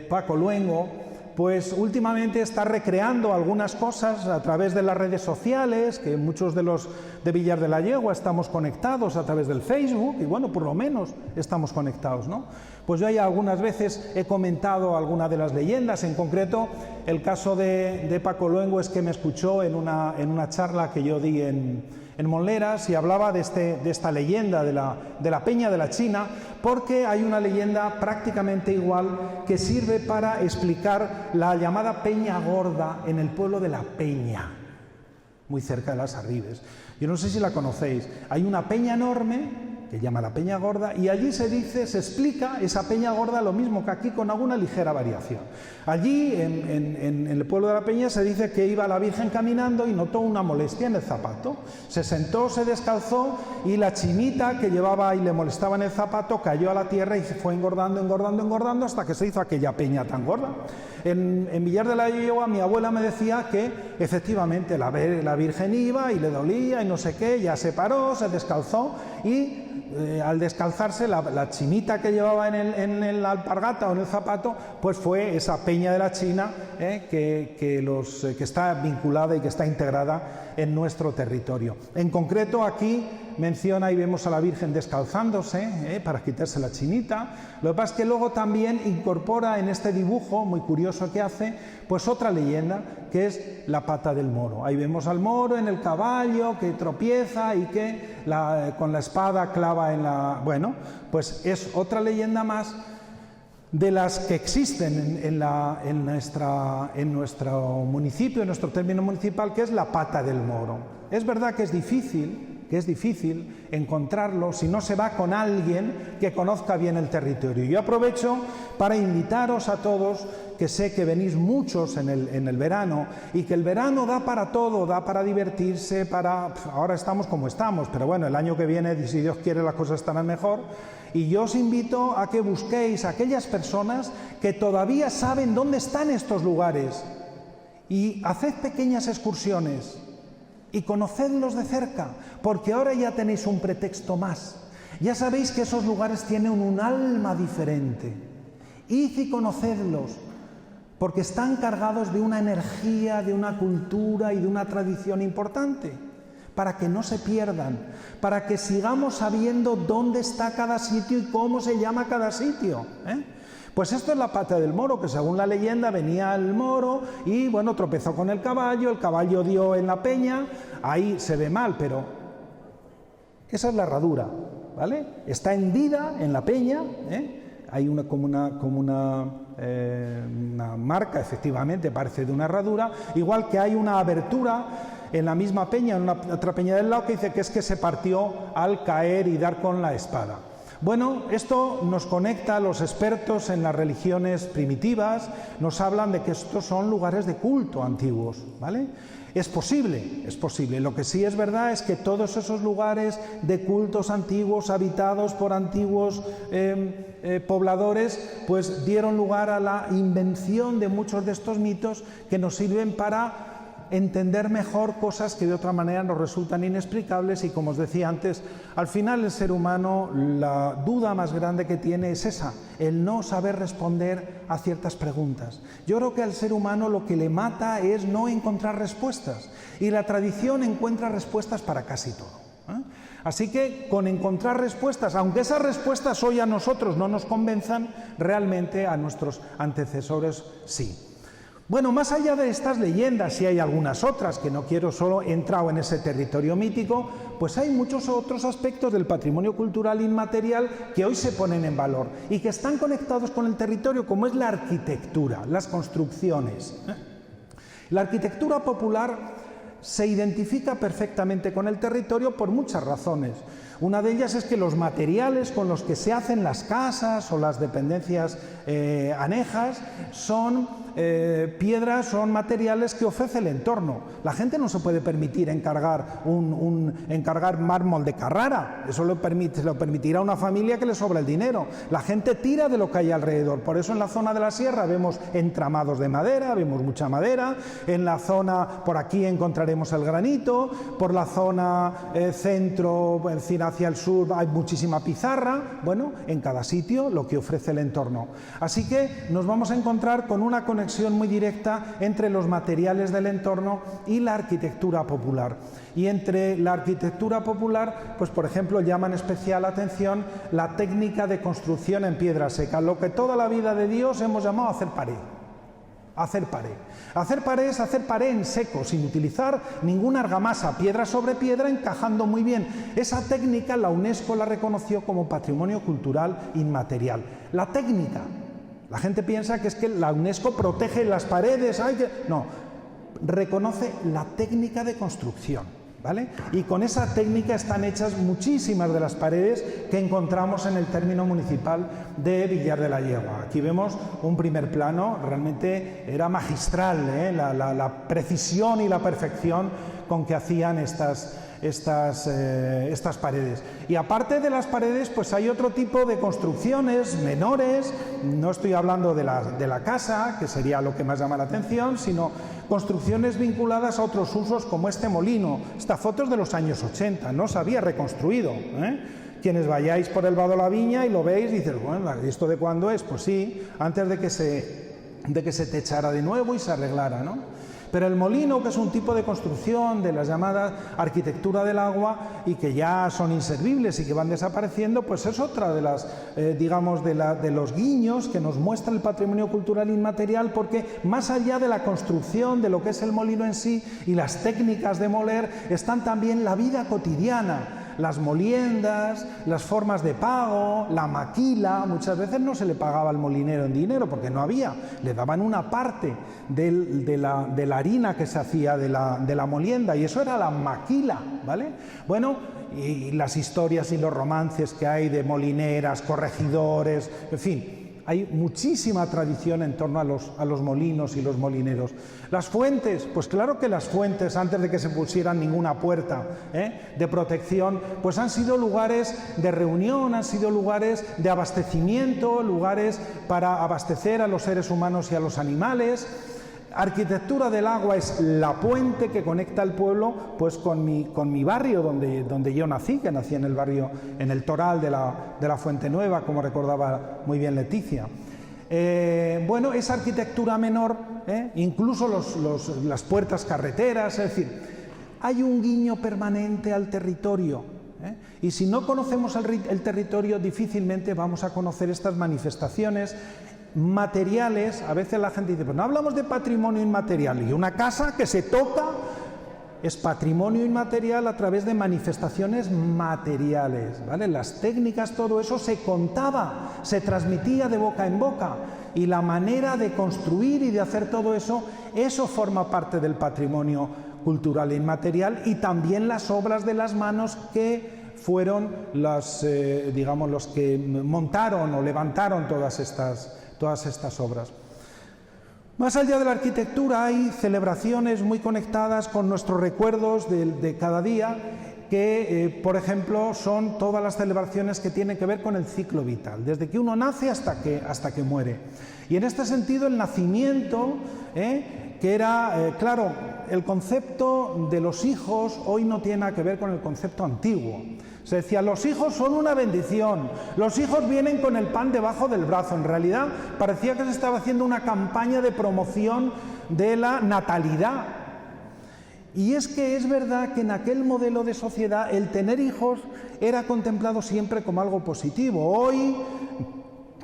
Paco Luengo, pues últimamente está recreando algunas cosas a través de las redes sociales, que muchos de los de Villar de la Yegua estamos conectados a través del Facebook, y bueno, por lo menos estamos conectados, ¿no? Pues yo ya algunas veces he comentado alguna de las leyendas, en concreto el caso de Paco Luengo es que me escuchó en una charla que yo di en Monleras y hablaba de esta leyenda de la Peña de la China, porque hay una leyenda prácticamente igual que sirve para explicar la llamada Peña Gorda en el pueblo de La Peña, muy cerca de Las Arribes. Yo no sé si la conocéis, hay una peña enorme que llama la Peña Gorda, y allí se explica esa Peña Gorda lo mismo que aquí, con alguna ligera variación. Allí, en el pueblo de La Peña, se dice que iba la Virgen caminando y notó una molestia en el zapato. Se sentó, se descalzó, y la chinita que llevaba y le molestaba en el zapato cayó a la tierra y se fue engordando hasta que se hizo aquella peña tan gorda. En Villar de la Yegua mi abuela me decía que efectivamente la Virgen iba y le dolía y no sé qué, ya se paró, se descalzó y al descalzarse la chinita que llevaba en la alpargata o en el zapato, pues fue esa Peña de la China que está vinculada y que está integrada en nuestro territorio. En concreto aquí menciona y vemos a la Virgen descalzándose para quitarse la chinita. Lo que pasa es que luego también incorpora en este dibujo muy curioso que hace, pues otra leyenda, que es la pata del moro. Ahí vemos al moro en el caballo que tropieza y que con la espada clava en la... Bueno, pues es otra leyenda más de las que existen en nuestro municipio, en nuestro término municipal, que es la pata del moro. Es verdad que es difícil encontrarlo si no se va con alguien que conozca bien el territorio. Yo aprovecho para invitaros a todos, que sé que venís muchos en el verano, y que el verano da para todo, da para divertirse, ahora estamos como estamos, pero bueno, el año que viene, si Dios quiere, las cosas estarán mejor. Y yo os invito a que busquéis a aquellas personas que todavía saben dónde están estos lugares, y haced pequeñas excursiones y conocedlos de cerca, porque ahora ya tenéis un pretexto más. Ya sabéis que esos lugares tienen un alma diferente. Id y conocedlos, porque están cargados de una energía, de una cultura y de una tradición importante, para que no se pierdan, para que sigamos sabiendo dónde está cada sitio y cómo se llama cada sitio, Pues esto es la pata del moro, que según la leyenda venía el moro y, bueno, tropezó con el caballo dio en la peña, ahí se ve mal, pero esa es la herradura, ¿vale? Está hendida en la peña, hay una marca, efectivamente, parece de una herradura, igual que hay una abertura en la misma peña, en otra peña del lado, que dice que es que se partió al caer y dar con la espada. Bueno, esto nos conecta a los expertos en las religiones primitivas, nos hablan de que estos son lugares de culto antiguos, ¿vale? Es posible. Lo que sí es verdad es que todos esos lugares de cultos antiguos, habitados por antiguos pobladores, pues dieron lugar a la invención de muchos de estos mitos que nos sirven para entender mejor cosas que de otra manera nos resultan inexplicables. Y como os decía antes, al final el ser humano, la duda más grande que tiene es esa, el no saber responder a ciertas preguntas. Yo creo que al ser humano lo que le mata es no encontrar respuestas, y la tradición encuentra respuestas para casi todo, Así que con encontrar respuestas, aunque esas respuestas hoy a nosotros no nos convenzan, realmente a nuestros antecesores sí. Bueno, más allá de estas leyendas, y hay algunas otras, que no quiero solo entrar en ese territorio mítico, pues hay muchos otros aspectos del patrimonio cultural inmaterial que hoy se ponen en valor y que están conectados con el territorio, como es la arquitectura, las construcciones. La arquitectura popular se identifica perfectamente con el territorio por muchas razones. Una de ellas es que los materiales con los que se hacen las casas o las dependencias anejas son piedras, son materiales que ofrece el entorno. La gente no se puede permitir encargar mármol de Carrara, eso lo permitirá una familia que le sobra el dinero. La gente tira de lo que hay alrededor, por eso en la zona de la sierra vemos entramados de madera, vemos mucha madera, en la zona, por aquí encontraremos el granito, por la zona centro, hacia el sur hay muchísima pizarra. Bueno, en cada sitio lo que ofrece el entorno. Así que nos vamos a encontrar con una conexión muy directa entre los materiales del entorno y la arquitectura popular. Y entre la arquitectura popular, pues por ejemplo, llaman especial atención la técnica de construcción en piedra seca, lo que toda la vida de Dios hemos llamado hacer pared. Hacer pared. Hacer pared es hacer pared en seco, sin utilizar ninguna argamasa, piedra sobre piedra, encajando muy bien. Esa técnica la UNESCO la reconoció como patrimonio cultural inmaterial. La técnica. La gente piensa que es que la UNESCO protege las paredes. No, reconoce la técnica de construcción, ¿vale? Y con esa técnica están hechas muchísimas de las paredes que encontramos en el término municipal de Villar de la Yegua. Aquí vemos un primer plano, realmente era magistral, la precisión y la perfección con que hacían estas paredes. Y aparte de las paredes, pues hay otro tipo de construcciones menores. No estoy hablando de la casa, que sería lo que más llama la atención, sino construcciones vinculadas a otros usos, como este molino. Esta foto es de los años 80, no se había reconstruido, Quienes vayáis por el Vado la Viña y lo veis, dices, bueno, ¿esto de cuándo es? Pues sí, antes de que se techara de nuevo y se arreglara, ¿no? Pero el molino, que es un tipo de construcción de la llamada arquitectura del agua y que ya son inservibles y que van desapareciendo, pues es otra de las, de los guiños que nos muestra el patrimonio cultural inmaterial, porque más allá de la construcción, de lo que es el molino en sí y las técnicas de moler, están también la vida cotidiana. Las moliendas, las formas de pago, la maquila. Muchas veces no se le pagaba al molinero en dinero porque no había, le daban una parte de la harina que se hacía de la molienda, y eso era la maquila, ¿vale? Bueno, y las historias y los romances que hay de molineras, corregidores, en fin. Hay muchísima tradición en torno a los molinos y los molineros. Las fuentes, pues claro que las fuentes, antes de que se pusieran ninguna puerta de protección, pues han sido lugares de reunión, han sido lugares de abastecimiento, lugares para abastecer a los seres humanos y a los animales. Arquitectura del agua es la puente que conecta el pueblo pues con mi barrio donde yo nací, que nací en el barrio, en el Toral de la Fuente Nueva, como recordaba muy bien Leticia. Bueno, esa arquitectura menor, incluso las puertas carreteras, es decir, hay un guiño permanente al territorio. Y si no conocemos el territorio, difícilmente vamos a conocer estas manifestaciones materiales. A veces la gente dice, pues no hablamos de patrimonio inmaterial, y una casa que se toca es patrimonio inmaterial a través de manifestaciones materiales, ¿vale? Las técnicas, todo eso se contaba, se transmitía de boca en boca, y la manera de construir y de hacer todo eso, eso forma parte del patrimonio cultural e inmaterial, y también las obras de las manos que fueron los que montaron o levantaron todas estas obras. Más allá de la arquitectura hay celebraciones muy conectadas con nuestros recuerdos de cada día, que por ejemplo son todas las celebraciones que tienen que ver con el ciclo vital, desde que uno nace hasta que muere. Y en este sentido el nacimiento, que era, claro, el concepto de los hijos hoy no tiene nada que ver con el concepto antiguo. Se decía, los hijos son una bendición, los hijos vienen con el pan debajo del brazo. En realidad parecía que se estaba haciendo una campaña de promoción de la natalidad. Y es que es verdad que en aquel modelo de sociedad el tener hijos era contemplado siempre como algo positivo. Hoy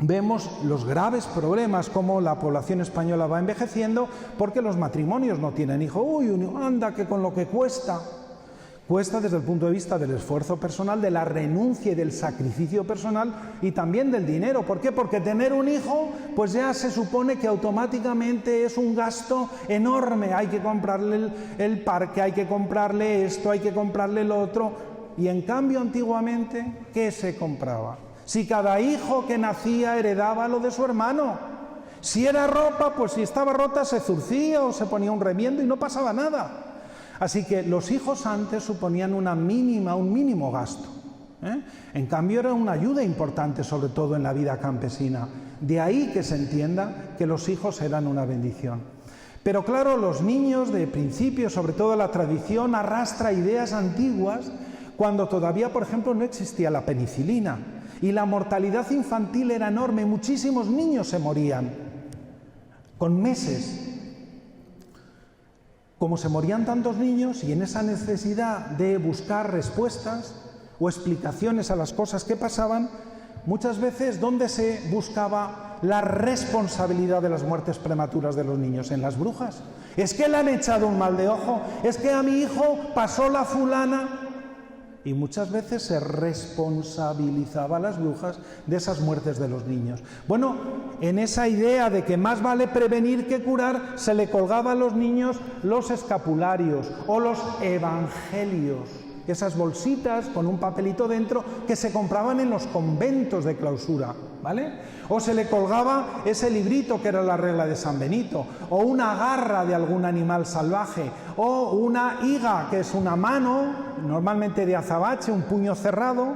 vemos los graves problemas, como la población española va envejeciendo porque los matrimonios no tienen hijos. Uy, anda, que con lo que cuesta. Cuesta desde el punto de vista del esfuerzo personal, de la renuncia y del sacrificio personal y también del dinero. ¿Por qué? Porque tener un hijo, pues ya se supone que automáticamente es un gasto enorme. Hay que comprarle el parque, hay que comprarle esto, hay que comprarle lo otro. Y en cambio, antiguamente, ¿qué se compraba? Si cada hijo que nacía heredaba lo de su hermano. Si era ropa, pues si estaba rota se zurcía o se ponía un remiendo y no pasaba nada. Así que los hijos antes suponían un mínimo gasto. En cambio era una ayuda importante, sobre todo en la vida campesina. De ahí que se entienda que los hijos eran una bendición. Pero claro, los niños de principio, sobre todo la tradición, arrastra ideas antiguas cuando todavía, por ejemplo, no existía la penicilina. Y la mortalidad infantil era enorme, muchísimos niños se morían con meses. Como se morían tantos niños y en esa necesidad de buscar respuestas o explicaciones a las cosas que pasaban, muchas veces, ¿dónde se buscaba la responsabilidad de las muertes prematuras de los niños? En las brujas. Es que le han echado un mal de ojo, es que a mi hijo pasó la fulana. Y muchas veces se responsabilizaba a las brujas de esas muertes de los niños. Bueno, en esa idea de que más vale prevenir que curar, se le colgaba a los niños los escapularios o los evangelios, esas bolsitas con un papelito dentro que se compraban en los conventos de clausura, ¿vale? O se le colgaba ese librito que era la regla de San Benito, o una garra de algún animal salvaje, o una higa, que es una mano, normalmente de azabache, un puño cerrado,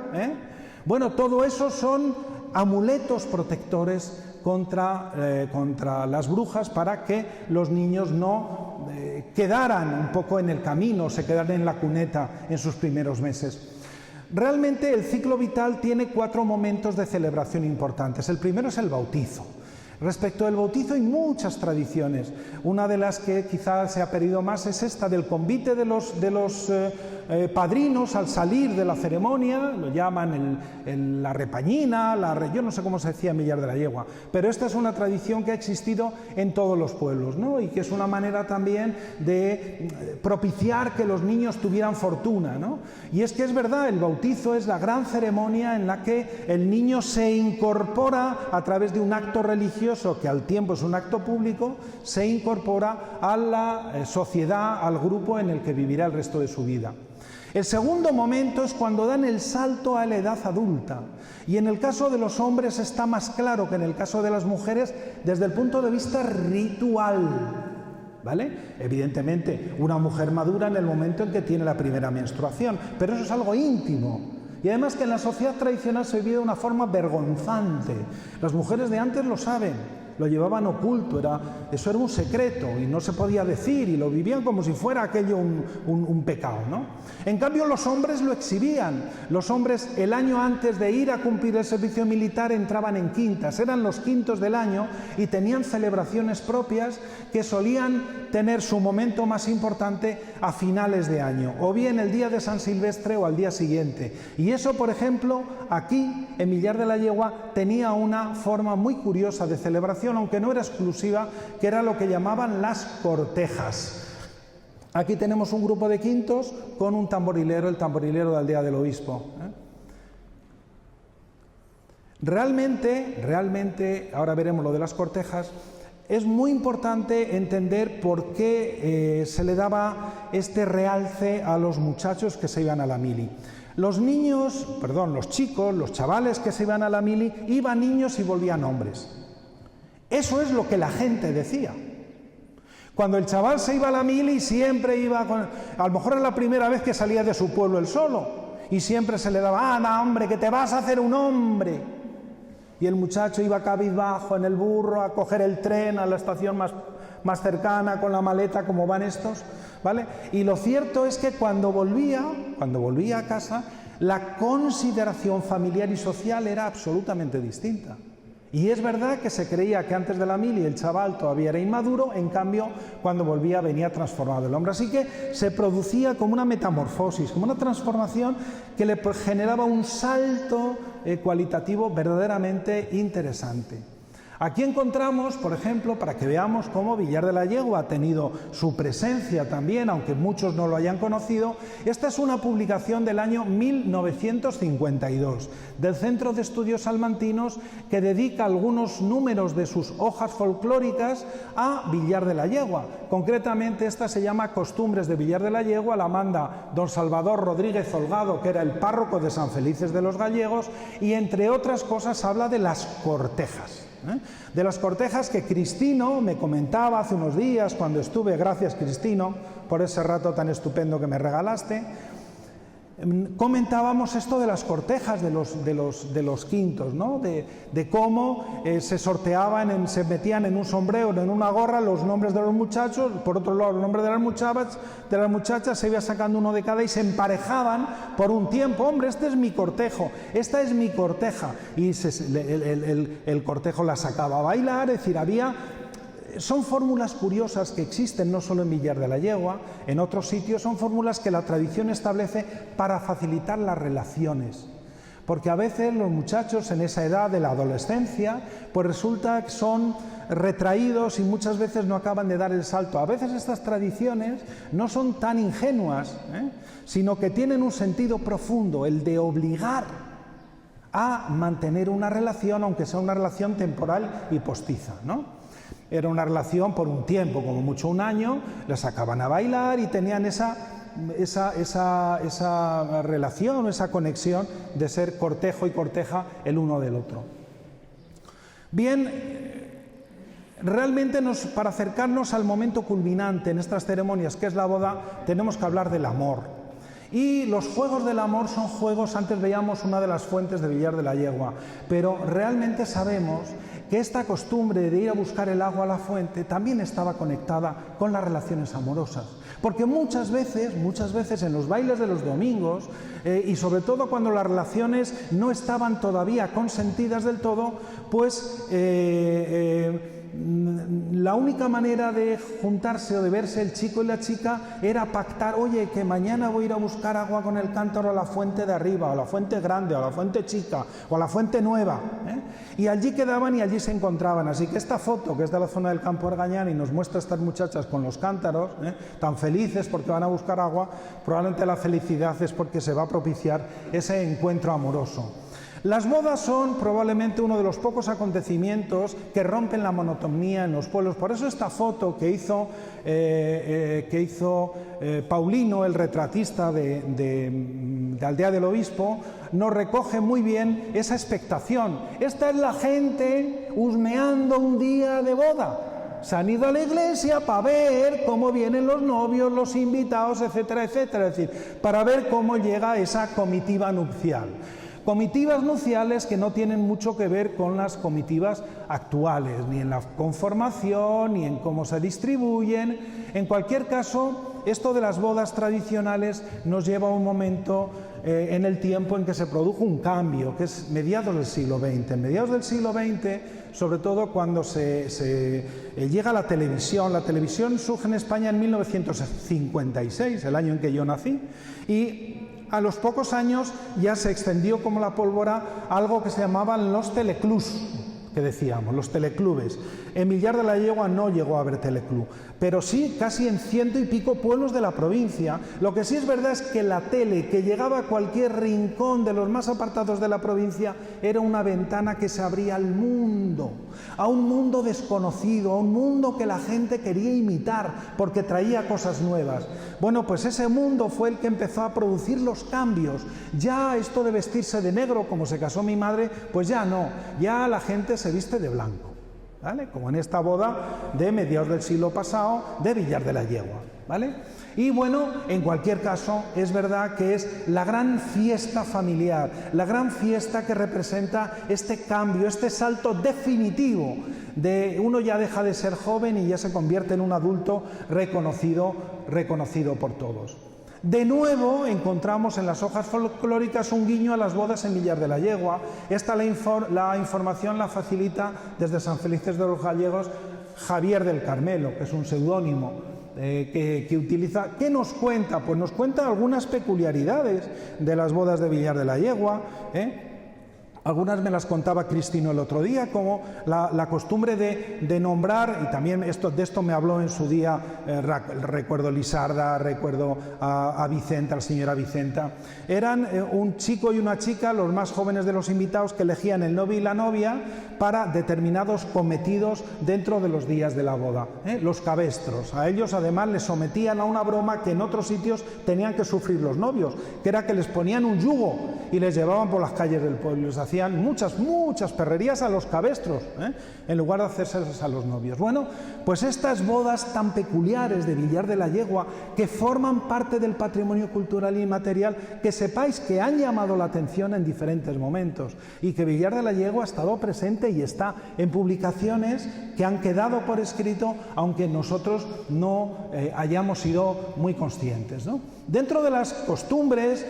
Bueno, todo eso son amuletos protectores contra las brujas, para que los niños no quedaran un poco en el camino, se quedaran en la cuneta en sus primeros meses. Realmente el ciclo vital tiene 4 momentos de celebración importantes. El primero es el bautizo. Respecto al bautizo hay muchas tradiciones. Una de las que quizás se ha perdido más es esta del convite de los padrinos al salir de la ceremonia. Lo llaman la repañina, yo no sé cómo se decía en Millar de la Yegua, pero esta es una tradición que ha existido en todos los pueblos, ¿no? Y que es una manera también de propiciar que los niños tuvieran fortuna, ¿no? Y es que es verdad, el bautizo es la gran ceremonia en la que el niño se incorpora a través de un acto religioso, que al tiempo es un acto público, se incorpora a la sociedad, al grupo en el que vivirá el resto de su vida. El segundo momento es cuando dan el salto a la edad adulta, y en el caso de los hombres está más claro que en el caso de las mujeres desde el punto de vista ritual, ¿vale? Evidentemente, una mujer madura en el momento en que tiene la primera menstruación, pero eso es algo íntimo. Y además que en la sociedad tradicional se vivía de una forma vergonzante. Las mujeres de antes lo saben, lo llevaban oculto, eso era un secreto y no se podía decir, y lo vivían como si fuera aquello un pecado, ¿no? En cambio los hombres lo exhibían. Los hombres, el año antes de ir a cumplir el servicio militar, entraban en quintas, eran los quintos del año y tenían celebraciones propias que solían tener su momento más importante a finales de año, o bien el día de San Silvestre o al día siguiente. Y eso, por ejemplo, aquí en Millar de la Yegua tenía una forma muy curiosa de celebración, aunque no era exclusiva, que era lo que llamaban las cortejas. Aquí tenemos un grupo de quintos con un tamborilero, el tamborilero de Aldea del Obispo. Realmente, ahora veremos lo de las cortejas, es muy importante entender por qué se le daba este realce a los muchachos que se iban a la mili. Los chicos, los chavales que se iban a la mili, iban niños y volvían hombres. Eso es lo que la gente decía. Cuando el chaval se iba a la mili, siempre iba a lo mejor era la primera vez que salía de su pueblo él solo, y siempre se le daba, anda hombre, que te vas a hacer un hombre. Y el muchacho iba cabizbajo en el burro a coger el tren a la estación más cercana con la maleta, como van estos, ¿vale? Y lo cierto es que cuando volvía a casa, la consideración familiar y social era absolutamente distinta. Y es verdad que se creía que antes de la mili el chaval todavía era inmaduro, en cambio cuando volvía venía transformado el hombre. Así que se producía como una metamorfosis, como una transformación que le generaba un salto cualitativo verdaderamente interesante. Aquí encontramos, por ejemplo, para que veamos cómo Villar de la Yegua ha tenido su presencia también, aunque muchos no lo hayan conocido. Esta es una publicación del año 1952 del Centro de Estudios Salmantinos, que dedica algunos números de sus hojas folclóricas a Villar de la Yegua. Concretamente, esta se llama Costumbres de Villar de la Yegua, la manda don Salvador Rodríguez Holgado, que era el párroco de San Felices de los Gallegos, y entre otras cosas habla de las cortejas. De las cortejas que Cristino me comentaba hace unos días cuando estuve, gracias Cristino por ese rato tan estupendo que me regalaste. Comentábamos esto de las cortejas de los quintos, ¿no? de cómo se sorteaban, se metían en un sombrero, en una gorra, los nombres de los muchachos, por otro lado los nombres de las muchachas, se iba sacando uno de cada y se emparejaban por un tiempo. Hombre, este es mi cortejo, esta es mi corteja, y el cortejo la sacaba a bailar. Es decir, son fórmulas curiosas que existen no solo en Villar de la Yegua, en otros sitios, son fórmulas que la tradición establece para facilitar las relaciones. Porque a veces los muchachos en esa edad de la adolescencia, pues resulta que son retraídos y muchas veces no acaban de dar el salto. A veces estas tradiciones no son tan ingenuas, sino que tienen un sentido profundo, el de obligar a mantener una relación, aunque sea una relación temporal y postiza, ¿no? Era una relación por un tiempo, como mucho un año, les sacaban a bailar y tenían esa relación, esa conexión de ser cortejo y corteja el uno del otro. Bien, realmente para acercarnos al momento culminante en estas ceremonias, que es la boda, tenemos que hablar del amor. Y los juegos del amor son juegos, antes veíamos una de las fuentes de Villar de la Yegua, pero realmente sabemos que esta costumbre de ir a buscar el agua a la fuente también estaba conectada con las relaciones amorosas. Porque muchas veces en los bailes de los domingos, y sobre todo cuando las relaciones no estaban todavía consentidas del todo, pues la única manera de juntarse o de verse el chico y la chica era pactar: oye, que mañana voy a ir a buscar agua con el cántaro a la fuente de arriba, o a la fuente grande, o a la fuente chica, o a la fuente nueva, y allí quedaban y allí se encontraban. Así que esta foto, que es de la zona del Campo Argañán y nos muestra a estas muchachas con los cántaros, tan felices porque van a buscar agua, probablemente la felicidad es porque se va a propiciar ese encuentro amoroso. Las bodas son probablemente uno de los pocos acontecimientos que rompen la monotonía en los pueblos. Por eso esta foto que hizo Paulino, el retratista de Aldea del Obispo, nos recoge muy bien esa expectación. Esta es la gente husmeando un día de boda. Se han ido a la iglesia para ver cómo vienen los novios, los invitados, etcétera, etcétera. Es decir, para ver cómo llega esa comitiva nupcial. Comitivas nupciales que no tienen mucho que ver con las comitivas actuales, ni en la conformación, ni en cómo se distribuyen. En cualquier caso, esto de las bodas tradicionales nos lleva a un momento en el tiempo en que se produjo un cambio, que es mediados del siglo XX. En mediados del siglo XX, sobre todo cuando llega la televisión surge en España en 1956, el año en que yo nací, y a los pocos años ya se extendió como la pólvora algo que se llamaban los teleclubs, que decíamos, los teleclubes. En Villar de la Yegua no llegó a haber teleclub, pero sí casi en 100 y pico pueblos de la provincia. Lo que sí es verdad es que la tele, que llegaba a cualquier rincón de los más apartados de la provincia, era una ventana que se abría al mundo, a un mundo desconocido, a un mundo que la gente quería imitar porque traía cosas nuevas. Bueno, pues ese mundo fue el que empezó a producir los cambios. Ya esto de vestirse de negro, como se casó mi madre, pues ya no, ya la gente se viste de blanco, ¿vale? Como en esta boda de mediados del siglo pasado de Villar de la Yegua, ¿vale? Y bueno, en cualquier caso, es verdad que es la gran fiesta familiar, la gran fiesta que representa este cambio, este salto definitivo de uno ya deja de ser joven y ya se convierte en un adulto reconocido por todos. De nuevo encontramos en las hojas folclóricas un guiño a las bodas en Villar de la Yegua. Esta la información la facilita desde San Felices de los Gallegos Javier del Carmelo, que es un seudónimo que utiliza. ¿Qué nos cuenta? Pues nos cuenta algunas peculiaridades de las bodas de Villar de la Yegua, Algunas me las contaba Cristino el otro día, como la costumbre de nombrar, y también de esto me habló en su día, recuerdo Lisarda, recuerdo a Vicenta, a la señora Vicenta. Eran un chico y una chica, los más jóvenes de los invitados, que elegían el novio y la novia para determinados cometidos dentro de los días de la boda. Los cabestros. A ellos además les sometían a una broma que en otros sitios tenían que sufrir los novios, que era que les ponían un yugo y les llevaban por las calles del pueblo. Les hacían muchas perrerías a los cabestros, en lugar de hacérselas a los novios. Bueno, pues estas bodas tan peculiares de Villar de la Yegua, que forman parte del patrimonio cultural y inmaterial, que sepáis que han llamado la atención en diferentes momentos, y que Villar de la Yegua ha estado presente y está en publicaciones que han quedado por escrito, aunque nosotros no hayamos sido muy conscientes, ¿no? Dentro de las costumbres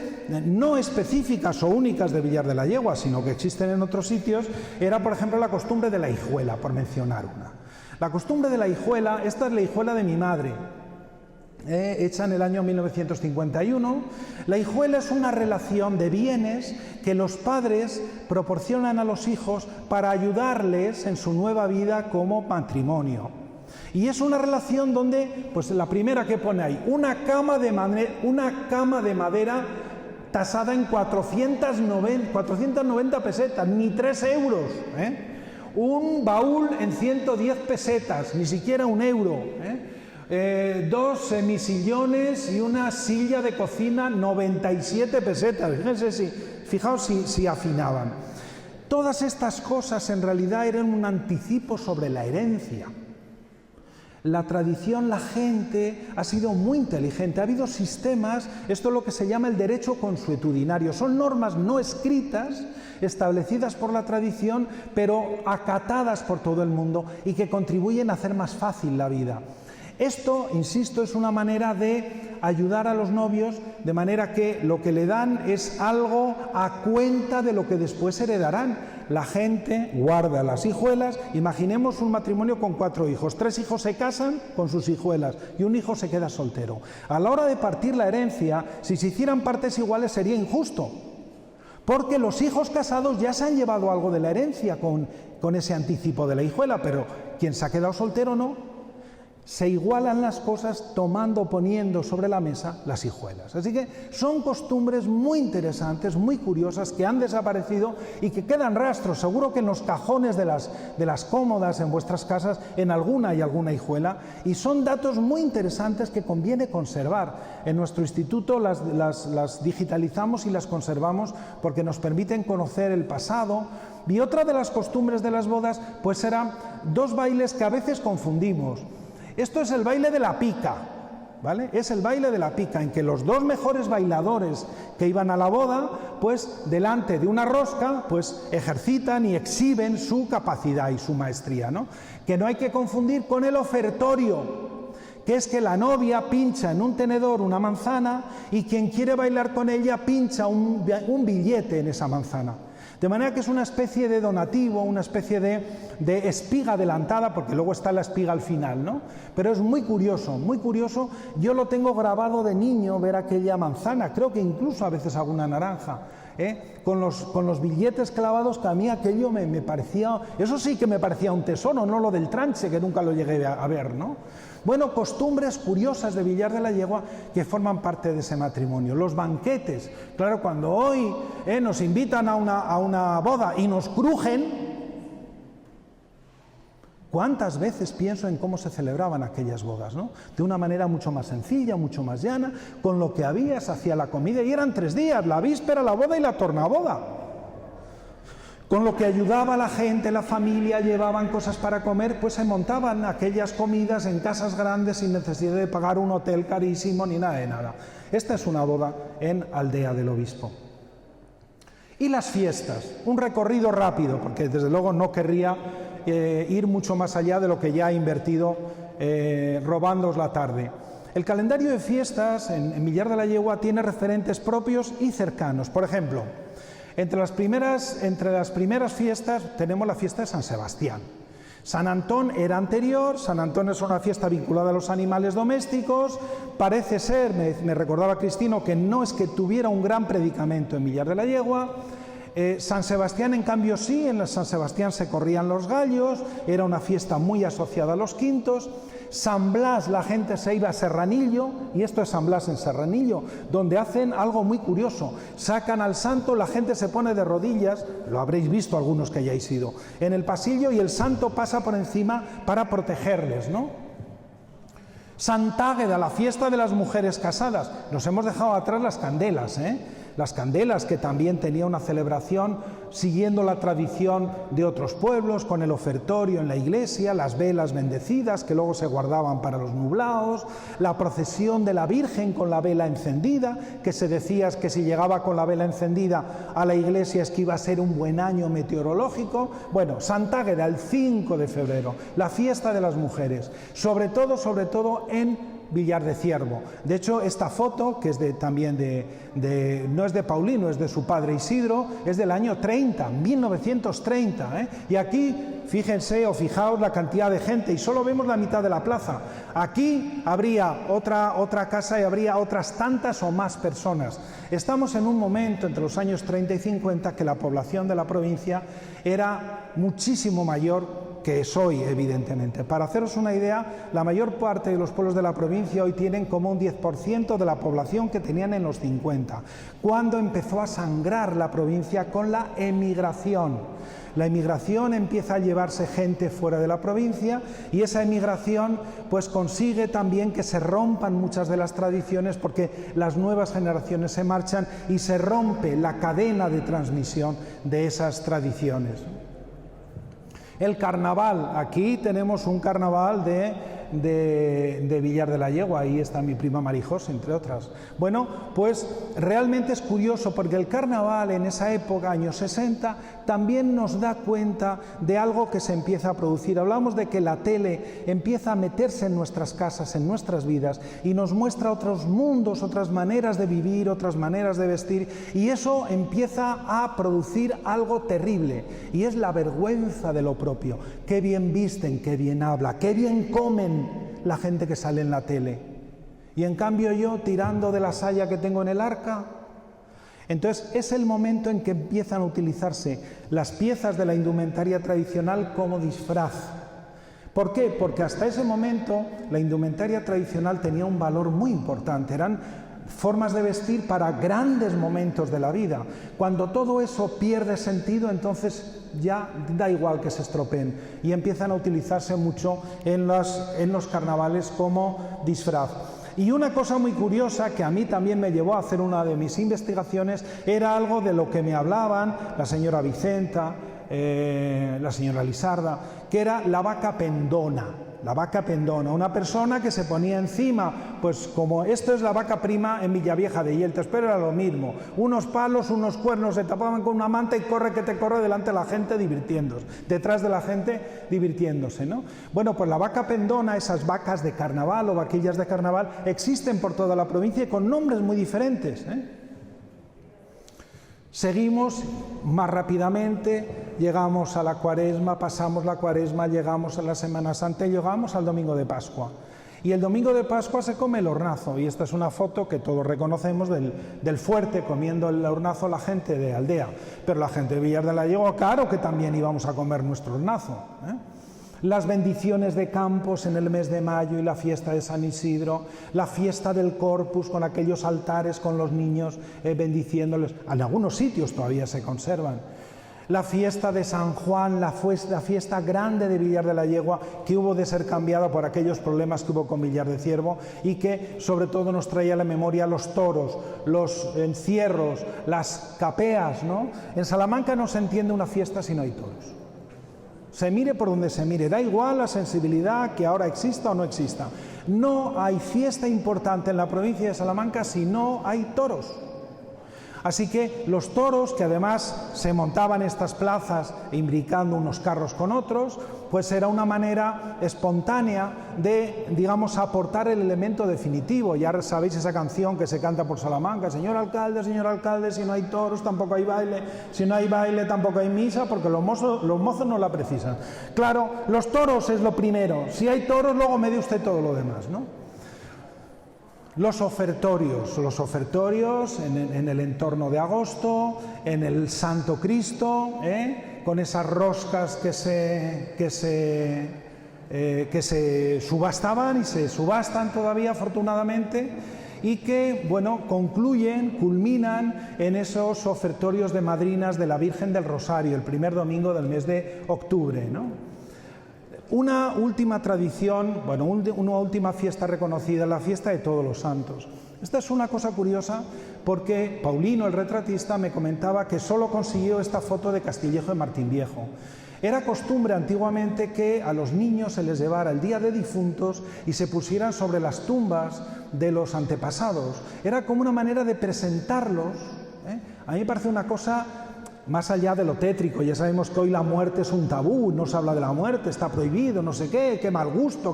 no específicas o únicas de Villar de la Yegua, sino que existen en otros sitios, era por ejemplo la costumbre de la hijuela, por mencionar una. La costumbre de la hijuela, esta es la hijuela de mi madre, hecha en el año 1951. La hijuela es una relación de bienes que los padres proporcionan a los hijos para ayudarles en su nueva vida como matrimonio. Y es una relación donde, pues la primera que pone ahí, una cama de madera tasada en 490 pesetas, ni 3 euros, un baúl en 110 pesetas, ni siquiera un euro, 2 semisillones y una silla de cocina, 97 pesetas, fijaos si afinaban. Todas estas cosas en realidad eran un anticipo sobre la herencia. La tradición, la gente ha sido muy inteligente, ha habido sistemas, esto es lo que se llama el derecho consuetudinario, son normas no escritas, establecidas por la tradición, pero acatadas por todo el mundo y que contribuyen a hacer más fácil la vida. Esto, insisto, es una manera de ayudar a los novios, de manera que lo que le dan es algo a cuenta de lo que después heredarán. La gente guarda las hijuelas. Imaginemos un matrimonio con 4 hijos. 3 hijos se casan con sus hijuelas y un hijo se queda soltero. A la hora de partir la herencia, si se hicieran partes iguales sería injusto, porque los hijos casados ya se han llevado algo de la herencia con ese anticipo de la hijuela, pero quien se ha quedado soltero no. Se igualan las cosas poniendo sobre la mesa las hijuelas. Así que son costumbres muy interesantes, muy curiosas, que han desaparecido y que quedan rastros. Seguro que en los cajones de las cómodas en vuestras casas, en alguna hay alguna hijuela, y son datos muy interesantes que conviene conservar. En nuestro instituto las digitalizamos y las conservamos porque nos permiten conocer el pasado. Y otra de las costumbres de las bodas, pues eran 2 bailes que a veces confundimos. Esto es el baile de la pica, ¿vale? Es el baile de la pica, en que los 2 mejores bailadores que iban a la boda, pues delante de una rosca, pues ejercitan y exhiben su capacidad y su maestría, ¿no? Que no hay que confundir con el ofertorio, que es que la novia pincha en un tenedor una manzana y quien quiere bailar con ella pincha un billete en esa manzana. De manera que es una especie de donativo, una especie de espiga adelantada, porque luego está la espiga al final, ¿no? Pero es muy curioso, muy curioso. Yo lo tengo grabado de niño, ver aquella manzana, creo que incluso a veces alguna naranja, con los billetes clavados, que a mí aquello me parecía, eso sí que me parecía un tesoro, no lo del tranche, que nunca lo llegué a ver, ¿no? Bueno, costumbres curiosas de Villar de la Yegua que forman parte de ese matrimonio. Los banquetes, claro, cuando hoy nos invitan a una boda y nos crujen, ¿cuántas veces pienso en cómo se celebraban aquellas bodas, ¿no? De una manera mucho más sencilla, mucho más llana, con lo que había, se hacía la comida y eran 3 días, la víspera, la boda y la tornaboda. Con lo que ayudaba a la gente, la familia, llevaban cosas para comer, pues se montaban aquellas comidas en casas grandes sin necesidad de pagar un hotel carísimo ni nada de nada. Esta es una boda en Aldea del Obispo. Y las fiestas, un recorrido rápido, porque desde luego no querría ir mucho más allá de lo que ya he invertido robándoos la tarde. El calendario de fiestas en Villar de la Yegua tiene referentes propios y cercanos. Por ejemplo, entre las primeras fiestas tenemos la fiesta de San Sebastián. San Antón era anterior. San Antón es una fiesta vinculada a los animales domésticos. Parece ser, me recordaba Cristino, que no es que tuviera un gran predicamento en Villar de la Yegua. San Sebastián, en cambio, sí. En San Sebastián se corrían los gallos, era una fiesta muy asociada a los quintos. San Blas, la gente se iba a Serranillo, y esto es San Blas en Serranillo, donde hacen algo muy curioso: sacan al santo, la gente se pone de rodillas, lo habréis visto algunos que hayáis ido, en el pasillo, y el santo pasa por encima para protegerles, ¿no? Santa Águeda, la fiesta de las mujeres casadas. Nos hemos dejado atrás las candelas, las candelas, que también tenía una celebración siguiendo la tradición de otros pueblos, con el ofertorio en la iglesia, las velas bendecidas que luego se guardaban para los nublados, la procesión de la Virgen con la vela encendida, que se decía que si llegaba con la vela encendida a la iglesia es que iba a ser un buen año meteorológico. Bueno, Santa Águeda, el 5 de febrero, la fiesta de las mujeres, sobre todo en Villar de Ciervo. De hecho, esta foto, que es no es de Paulino, es de su padre Isidro, es del año 30, 1930, Y aquí, fíjense o fijaos la cantidad de gente, y solo vemos la mitad de la plaza. Aquí habría otra casa y habría otras tantas o más personas. Estamos en un momento, entre los años 30 y 50, que la población de la provincia era muchísimo mayor que es hoy, evidentemente. Para haceros una idea, la mayor parte de los pueblos de la provincia hoy tienen como un 10% de la población que tenían en los 50, cuando empezó a sangrar la provincia con la emigración. La emigración empieza a llevarse gente fuera de la provincia, y esa emigración pues consigue también que se rompan muchas de las tradiciones, porque las nuevas generaciones se marchan y se rompe la cadena de transmisión de esas tradiciones. El carnaval, aquí tenemos un carnaval de Villar de la Yegua, ahí está mi prima Marijos, entre otras. Bueno, pues realmente es curioso, porque el carnaval en esa época, años 60, también nos da cuenta de algo que se empieza a producir. Hablamos de que la tele empieza a meterse en nuestras casas, en nuestras vidas, y nos muestra otros mundos, otras maneras de vivir, otras maneras de vestir, y eso empieza a producir algo terrible, y es la vergüenza de lo propio. Qué bien visten, qué bien habla, qué bien comen la gente que sale en la tele, y en cambio yo tirando de la saya que tengo en el arca. Entonces es el momento en que empiezan a utilizarse las piezas de la indumentaria tradicional como disfraz. ¿Por qué? Porque hasta ese momento la indumentaria tradicional tenía un valor muy importante, eran formas de vestir para grandes momentos de la vida. Cuando todo eso pierde sentido, entonces ya da igual que se estropeen, y empiezan a utilizarse mucho en los carnavales como disfraz. Y una cosa muy curiosa que a mí también me llevó a hacer una de mis investigaciones era algo de lo que me hablaban la señora Vicenta, la señora Lisarda, que era la vaca pendona. La vaca pendona, una persona que se ponía encima, pues como esto es la vaca prima en Villavieja de Yeltes, pero era lo mismo, unos palos, unos cuernos, se tapaban con una manta y corre que te corre delante de la gente divirtiéndose, detrás de la gente divirtiéndose, ¿no? Bueno, pues la vaca pendona, esas vacas de carnaval o vaquillas de carnaval, existen por toda la provincia y con nombres muy diferentes, Seguimos más rápidamente, llegamos a la Cuaresma, pasamos la Cuaresma, llegamos a la Semana Santa y llegamos al Domingo de Pascua. Y el Domingo de Pascua se come el hornazo, y esta es una foto que todos reconocemos del fuerte comiendo el hornazo la gente de Aldea, pero la gente de Villar de la Yegua, claro que también íbamos a comer nuestro hornazo, Las bendiciones de Campos en el mes de mayo y la fiesta de San Isidro, la fiesta del Corpus con aquellos altares con los niños bendiciéndoles, en algunos sitios todavía se conservan. La fiesta de San Juan, la fiesta grande de Villar de la Yegua, que hubo de ser cambiada por aquellos problemas que hubo con Villar de Ciervo, y que sobre todo nos traía a la memoria los toros, los encierros, las capeas, ¿no? En Salamanca no se entiende una fiesta si no hay toros. Se mire por donde se mire, da igual la sensibilidad que ahora exista o no exista. No hay fiesta importante en la provincia de Salamanca si no hay toros. Así que los toros, que además se montaban en estas plazas imbricando unos carros con otros, pues era una manera espontánea de, digamos, aportar el elemento definitivo. Ya sabéis esa canción que se canta por Salamanca: señor alcalde, si no hay toros tampoco hay baile, si no hay baile tampoco hay misa, porque los mozos no la precisan. Claro, los toros es lo primero, si hay toros luego me dé usted todo lo demás, ¿no? Los ofertorios en el entorno de agosto, en el Santo Cristo, con esas roscas que se subastaban y se subastan todavía, afortunadamente, y que, bueno, culminan en esos ofertorios de madrinas de la Virgen del Rosario, el primer domingo del mes de octubre, ¿no? Una última tradición, bueno, una última fiesta reconocida, la fiesta de Todos los Santos. Esta es una cosa curiosa porque Paulino, el retratista, me comentaba que solo consiguió esta foto de Castillejo de Martín Viejo. Era costumbre antiguamente que a los niños se les llevara el día de difuntos y se pusieran sobre las tumbas de los antepasados. Era como una manera de presentarlos. A mí me parece una cosa más allá de lo tétrico. Ya sabemos que hoy la muerte es un tabú, no se habla de la muerte, está prohibido, no sé qué mal gusto.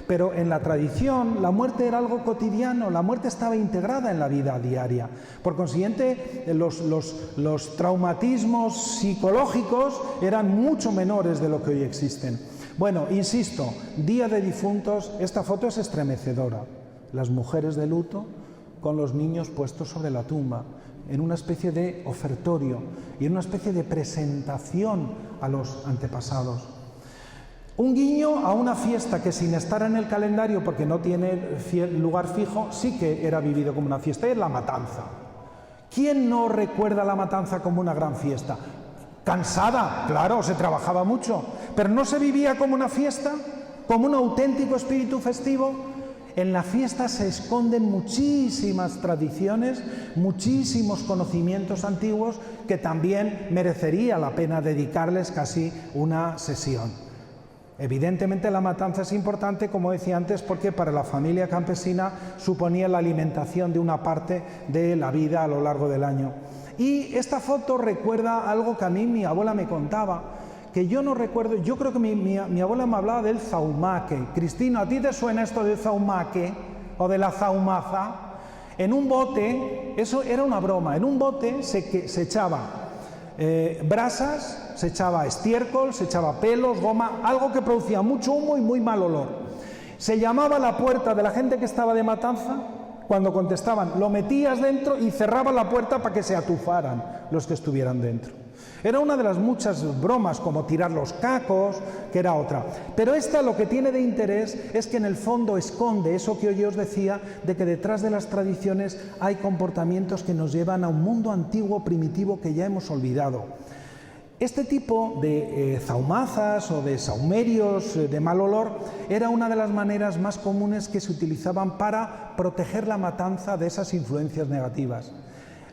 Pero en la tradición la muerte era algo cotidiano, la muerte estaba integrada en la vida diaria. Por consiguiente, los traumatismos psicológicos eran mucho menores de lo que hoy existen. Bueno, insisto, Día de Difuntos, esta foto es estremecedora. Las mujeres de luto con los niños puestos sobre la tumba, en una especie de ofertorio y en una especie de presentación a los antepasados. Un guiño a una fiesta que, sin estar en el calendario porque no tiene lugar fijo, sí que era vivido como una fiesta, es la matanza. ¿Quién no recuerda la matanza como una gran fiesta? Cansada, claro, se trabajaba mucho, pero ¿no se vivía como una fiesta? ¿Como un auténtico espíritu festivo? En la fiesta se esconden muchísimas tradiciones, muchísimos conocimientos antiguos que también merecería la pena dedicarles casi una sesión. Evidentemente la matanza es importante, como decía antes, porque para la familia campesina suponía la alimentación de una parte de la vida a lo largo del año. Y esta foto recuerda algo que a mí mi abuela me contaba, que yo no recuerdo. Yo creo que mi abuela me hablaba del zaumaque. Cristina, ¿a ti te suena esto del zaumaque o de la zaumaza? En un bote, eso era una broma, en un bote se echaba brasas, se echaba estiércol, se echaba pelos, goma, algo que producía mucho humo y muy mal olor. Se llamaba a la puerta de la gente que estaba de matanza. Cuando contestaban, lo metías dentro y cerraba la puerta para que se atufaran los que estuvieran dentro. Era una de las muchas bromas, como tirar los cacos, que era otra. Pero esta, lo que tiene de interés es que en el fondo esconde eso que hoy os decía, de que detrás de las tradiciones hay comportamientos que nos llevan a un mundo antiguo, primitivo, que ya hemos olvidado. Este tipo de zaumazas o de saumerios de mal olor era una de las maneras más comunes que se utilizaban para proteger la matanza de esas influencias negativas.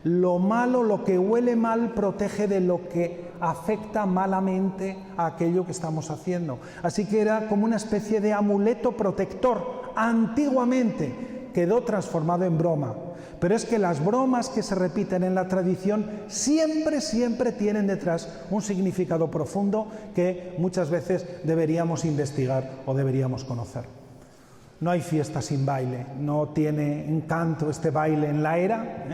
Lo malo, lo que huele mal, protege de lo que afecta malamente a aquello que estamos haciendo. Así que era como una especie de amuleto protector. Antiguamente quedó transformado en broma. Pero es que las bromas que se repiten en la tradición siempre tienen detrás un significado profundo que muchas veces deberíamos investigar o deberíamos conocer. No hay fiesta sin baile, no tiene encanto este baile en la era,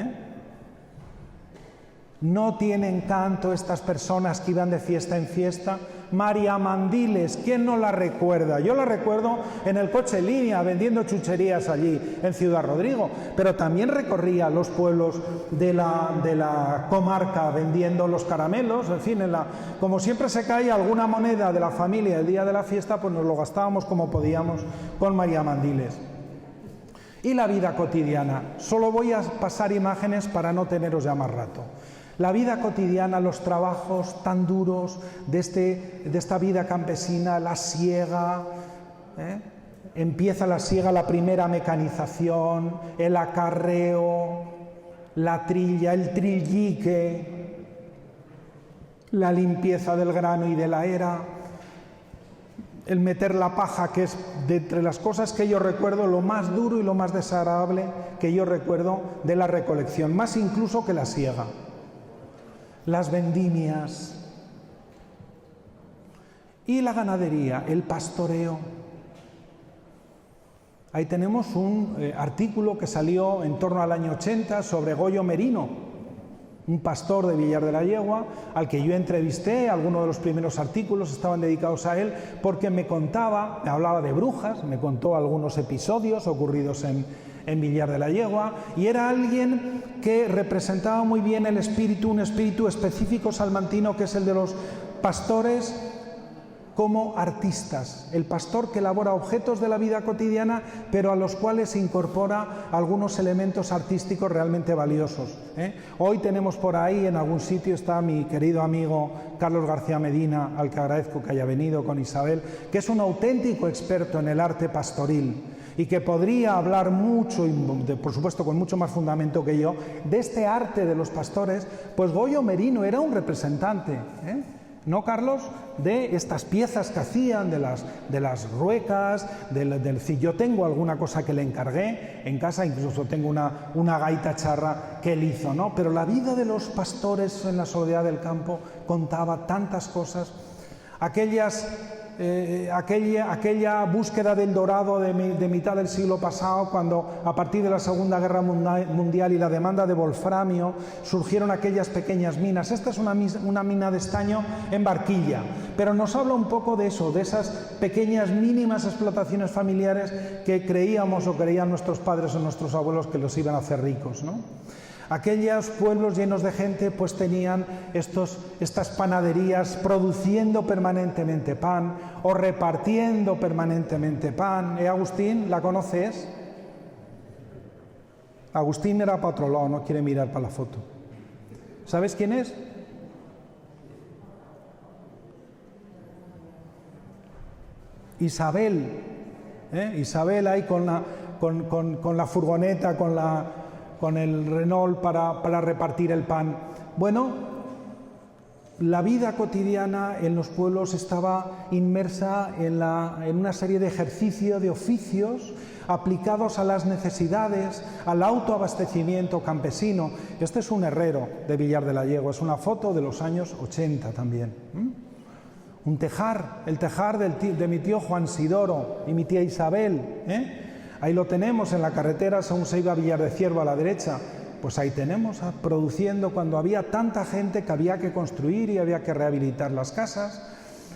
No tiene encanto estas personas que iban de fiesta en fiesta. María Mandiles, ¿quién no la recuerda? Yo la recuerdo en el coche en línea vendiendo chucherías allí en Ciudad Rodrigo, pero también recorría los pueblos de la comarca vendiendo los caramelos. En fin, como siempre se caía alguna moneda de la familia el día de la fiesta, pues nos lo gastábamos como podíamos con María Mandiles. Y la vida cotidiana. Solo voy a pasar imágenes para no teneros ya más rato. La vida cotidiana, los trabajos tan duros de esta vida campesina, la siega, empieza la siega, la primera mecanización, el acarreo, la trilla, el trillique, la limpieza del grano y de la era. el meter la paja, que es de entre las cosas que yo recuerdo lo más duro y lo más desagradable que yo recuerdo de la recolección, más incluso que la siega. Las vendimias y la ganadería, el pastoreo. Ahí tenemos un artículo que salió en torno al año 80 sobre Goyo Merino, un pastor de Villar de la Yegua, al que yo entrevisté. Algunos de los primeros artículos estaban dedicados a él, porque me hablaba de brujas, me contó algunos episodios ocurridos en Villar de la Yegua, y era alguien que representaba muy bien el espíritu, un espíritu específico salmantino, que es el de los pastores como artistas, el pastor que elabora objetos de la vida cotidiana, pero a los cuales incorpora algunos elementos artísticos realmente valiosos. Hoy tenemos por ahí, en algún sitio, está mi querido amigo Carlos García Medina, al que agradezco que haya venido con Isabel, que es un auténtico experto en el arte pastoril y que podría hablar mucho, y por supuesto con mucho más fundamento que yo, de este arte de los pastores. Pues Goyo Merino era un representante, ¿no, Carlos?, de estas piezas que hacían, de las ruecas, yo tengo alguna cosa que le encargué en casa, incluso tengo una gaita charra que él hizo, ¿no? Pero la vida de los pastores en la soledad del campo contaba tantas cosas, aquella búsqueda del dorado de mitad del siglo pasado, cuando a partir de la Segunda Guerra Mundial y la demanda de wolframio surgieron aquellas pequeñas minas. Esta es una mina de estaño en Barquilla, pero nos habla un poco de eso, de esas pequeñas mínimas explotaciones familiares que creíamos o creían nuestros padres o nuestros abuelos que los iban a hacer ricos, ¿no? Aquellos pueblos llenos de gente pues tenían estas panaderías produciendo permanentemente pan o repartiendo permanentemente pan. Agustín, ¿la conoces? Agustín era para otro lado, no quiere mirar para la foto. ¿Sabes quién es? Isabel. Isabel ahí con la furgoneta, con el Renault para repartir el pan. Bueno, la vida cotidiana en los pueblos estaba inmersa en una serie de ejercicios, de oficios aplicados a las necesidades, al autoabastecimiento campesino. Este es un herrero de Villar de la Yegua, es una foto de los años 80 también. Un tejar, el tejar de mi tío Juan Sidoro y mi tía Isabel, Ahí lo tenemos en la carretera, según se iba a Villar de Ciervo a la derecha. Pues ahí tenemos, produciendo cuando había tanta gente que había que construir y había que rehabilitar las casas.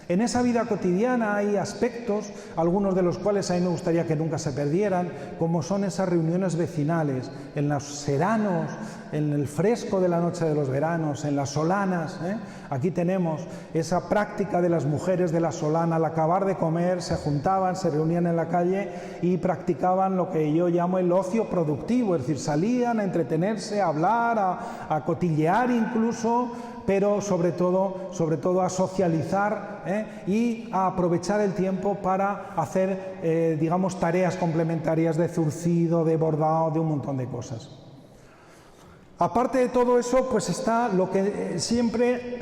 En esa vida cotidiana hay aspectos, algunos de los cuales a mí me gustaría que nunca se perdieran, como son esas reuniones vecinales, en los seranos, en el fresco de la noche de los veranos, en las solanas. Aquí tenemos esa práctica de las mujeres de la solana, al acabar de comer se juntaban, se reunían en la calle y practicaban lo que yo llamo el ocio productivo, es decir, salían a entretenerse, a hablar, a cotillear incluso, pero sobre todo a socializar y a aprovechar el tiempo para hacer, digamos, tareas complementarias de zurcido, de bordado, de un montón de cosas. Aparte de todo eso, pues está lo que siempre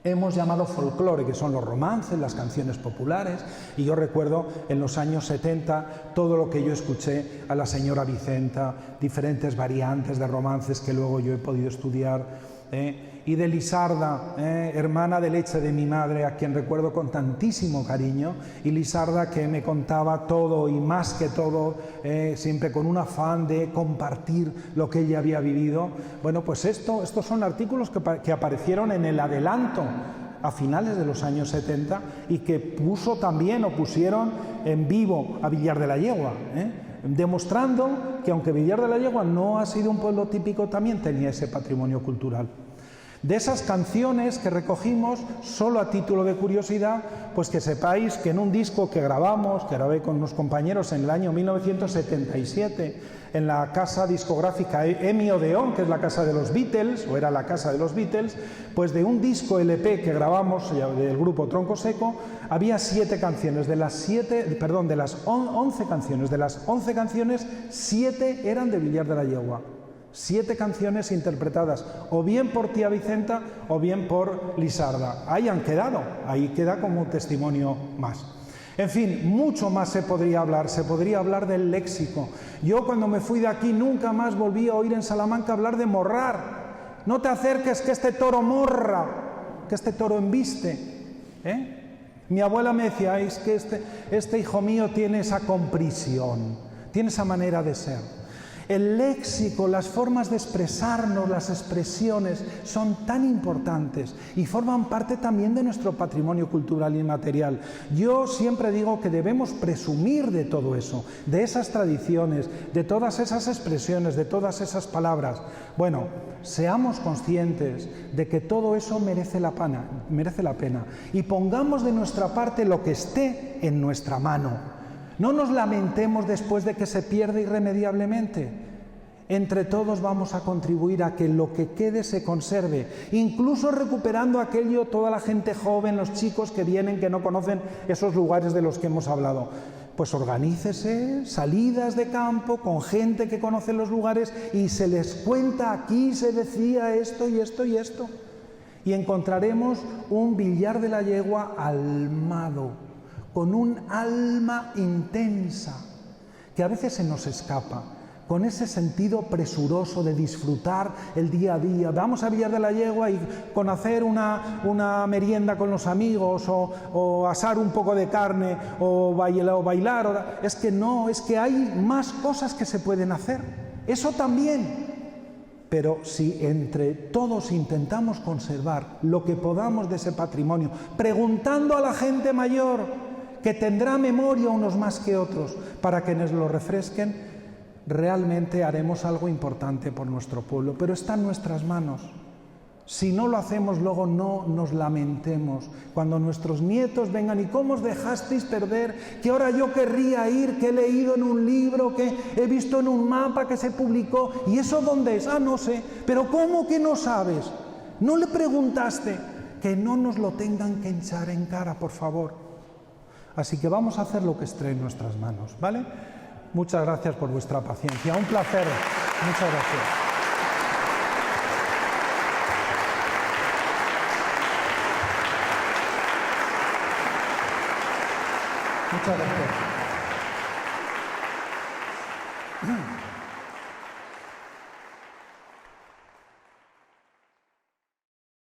hemos llamado folclore, que son los romances, las canciones populares, y yo recuerdo en los años 70 todo lo que yo escuché a la señora Vicenta, diferentes variantes de romances que luego yo he podido estudiar, y de Lisarda, hermana de leche de mi madre, a quien recuerdo con tantísimo cariño, y Lisarda que me contaba todo y más que todo, siempre con un afán de compartir lo que ella había vivido. Bueno, pues estos son artículos que aparecieron en el adelanto a finales de los años 70 y que pusieron en vivo a Villar de la Yegua, demostrando que aunque Villar de la Yegua no ha sido un pueblo típico, también tenía ese patrimonio cultural. De esas canciones que recogimos, solo a título de curiosidad, pues que sepáis que en un disco que grabé con unos compañeros en el año 1977, en la casa discográfica EMI Odeón, que es la casa de los Beatles, o era la casa de los Beatles, pues de un disco LP que grabamos del grupo Tronco Seco, había 7 canciones, de las 11 canciones, 7 eran de Villar de la Yegua. 7 canciones interpretadas o bien por tía Vicenta o bien por Lisarda. Ahí han quedado, ahí queda como testimonio más. En fin, mucho más se podría hablar del léxico. Yo cuando me fui de aquí nunca más volví a oír en Salamanca hablar de morrar. No te acerques que este toro morra, que este toro embiste. Mi abuela me decía, es que este hijo mío tiene esa comprisión, tiene esa manera de ser. El léxico, las formas de expresarnos, las expresiones son tan importantes y forman parte también de nuestro patrimonio cultural y material. Yo siempre digo que debemos presumir de todo eso, de esas tradiciones, de todas esas expresiones, de todas esas palabras. Bueno, seamos conscientes de que todo eso merece la pena y pongamos de nuestra parte lo que esté en nuestra mano. No nos lamentemos después de que se pierde irremediablemente. Entre todos vamos a contribuir a que lo que quede se conserve, incluso recuperando aquello, toda la gente joven, los chicos que vienen, que no conocen esos lugares de los que hemos hablado. Pues organícese, salidas de campo, con gente que conoce los lugares y se les cuenta, aquí se decía esto y esto y esto. Y encontraremos un Villar de la Yegua almado, con un alma intensa, que a veces se nos escapa, con ese sentido presuroso de disfrutar el día a día. Vamos a Villar de la Yegua y con hacer una merienda con los amigos o asar un poco de carne o bailar. Es que no, es que hay más cosas que se pueden hacer. Eso también. Pero si entre todos intentamos conservar lo que podamos de ese patrimonio, preguntando a la gente mayor, que tendrá memoria unos más que otros, para que nos lo refresquen, realmente haremos algo importante por nuestro pueblo, pero está en nuestras manos. Si no lo hacemos, luego no nos lamentemos. Cuando nuestros nietos vengan, ¿y cómo os dejasteis perder? Que ahora yo querría ir, que he leído en un libro, que he visto en un mapa que se publicó, ¿y eso dónde es? Ah, no sé. ¿Pero cómo que no sabes? ¿No le preguntaste? Que no nos lo tengan que echar en cara, por favor. Así que vamos a hacer lo que esté en nuestras manos, ¿vale? Muchas gracias por vuestra paciencia. Un placer. Muchas gracias. Muchas gracias.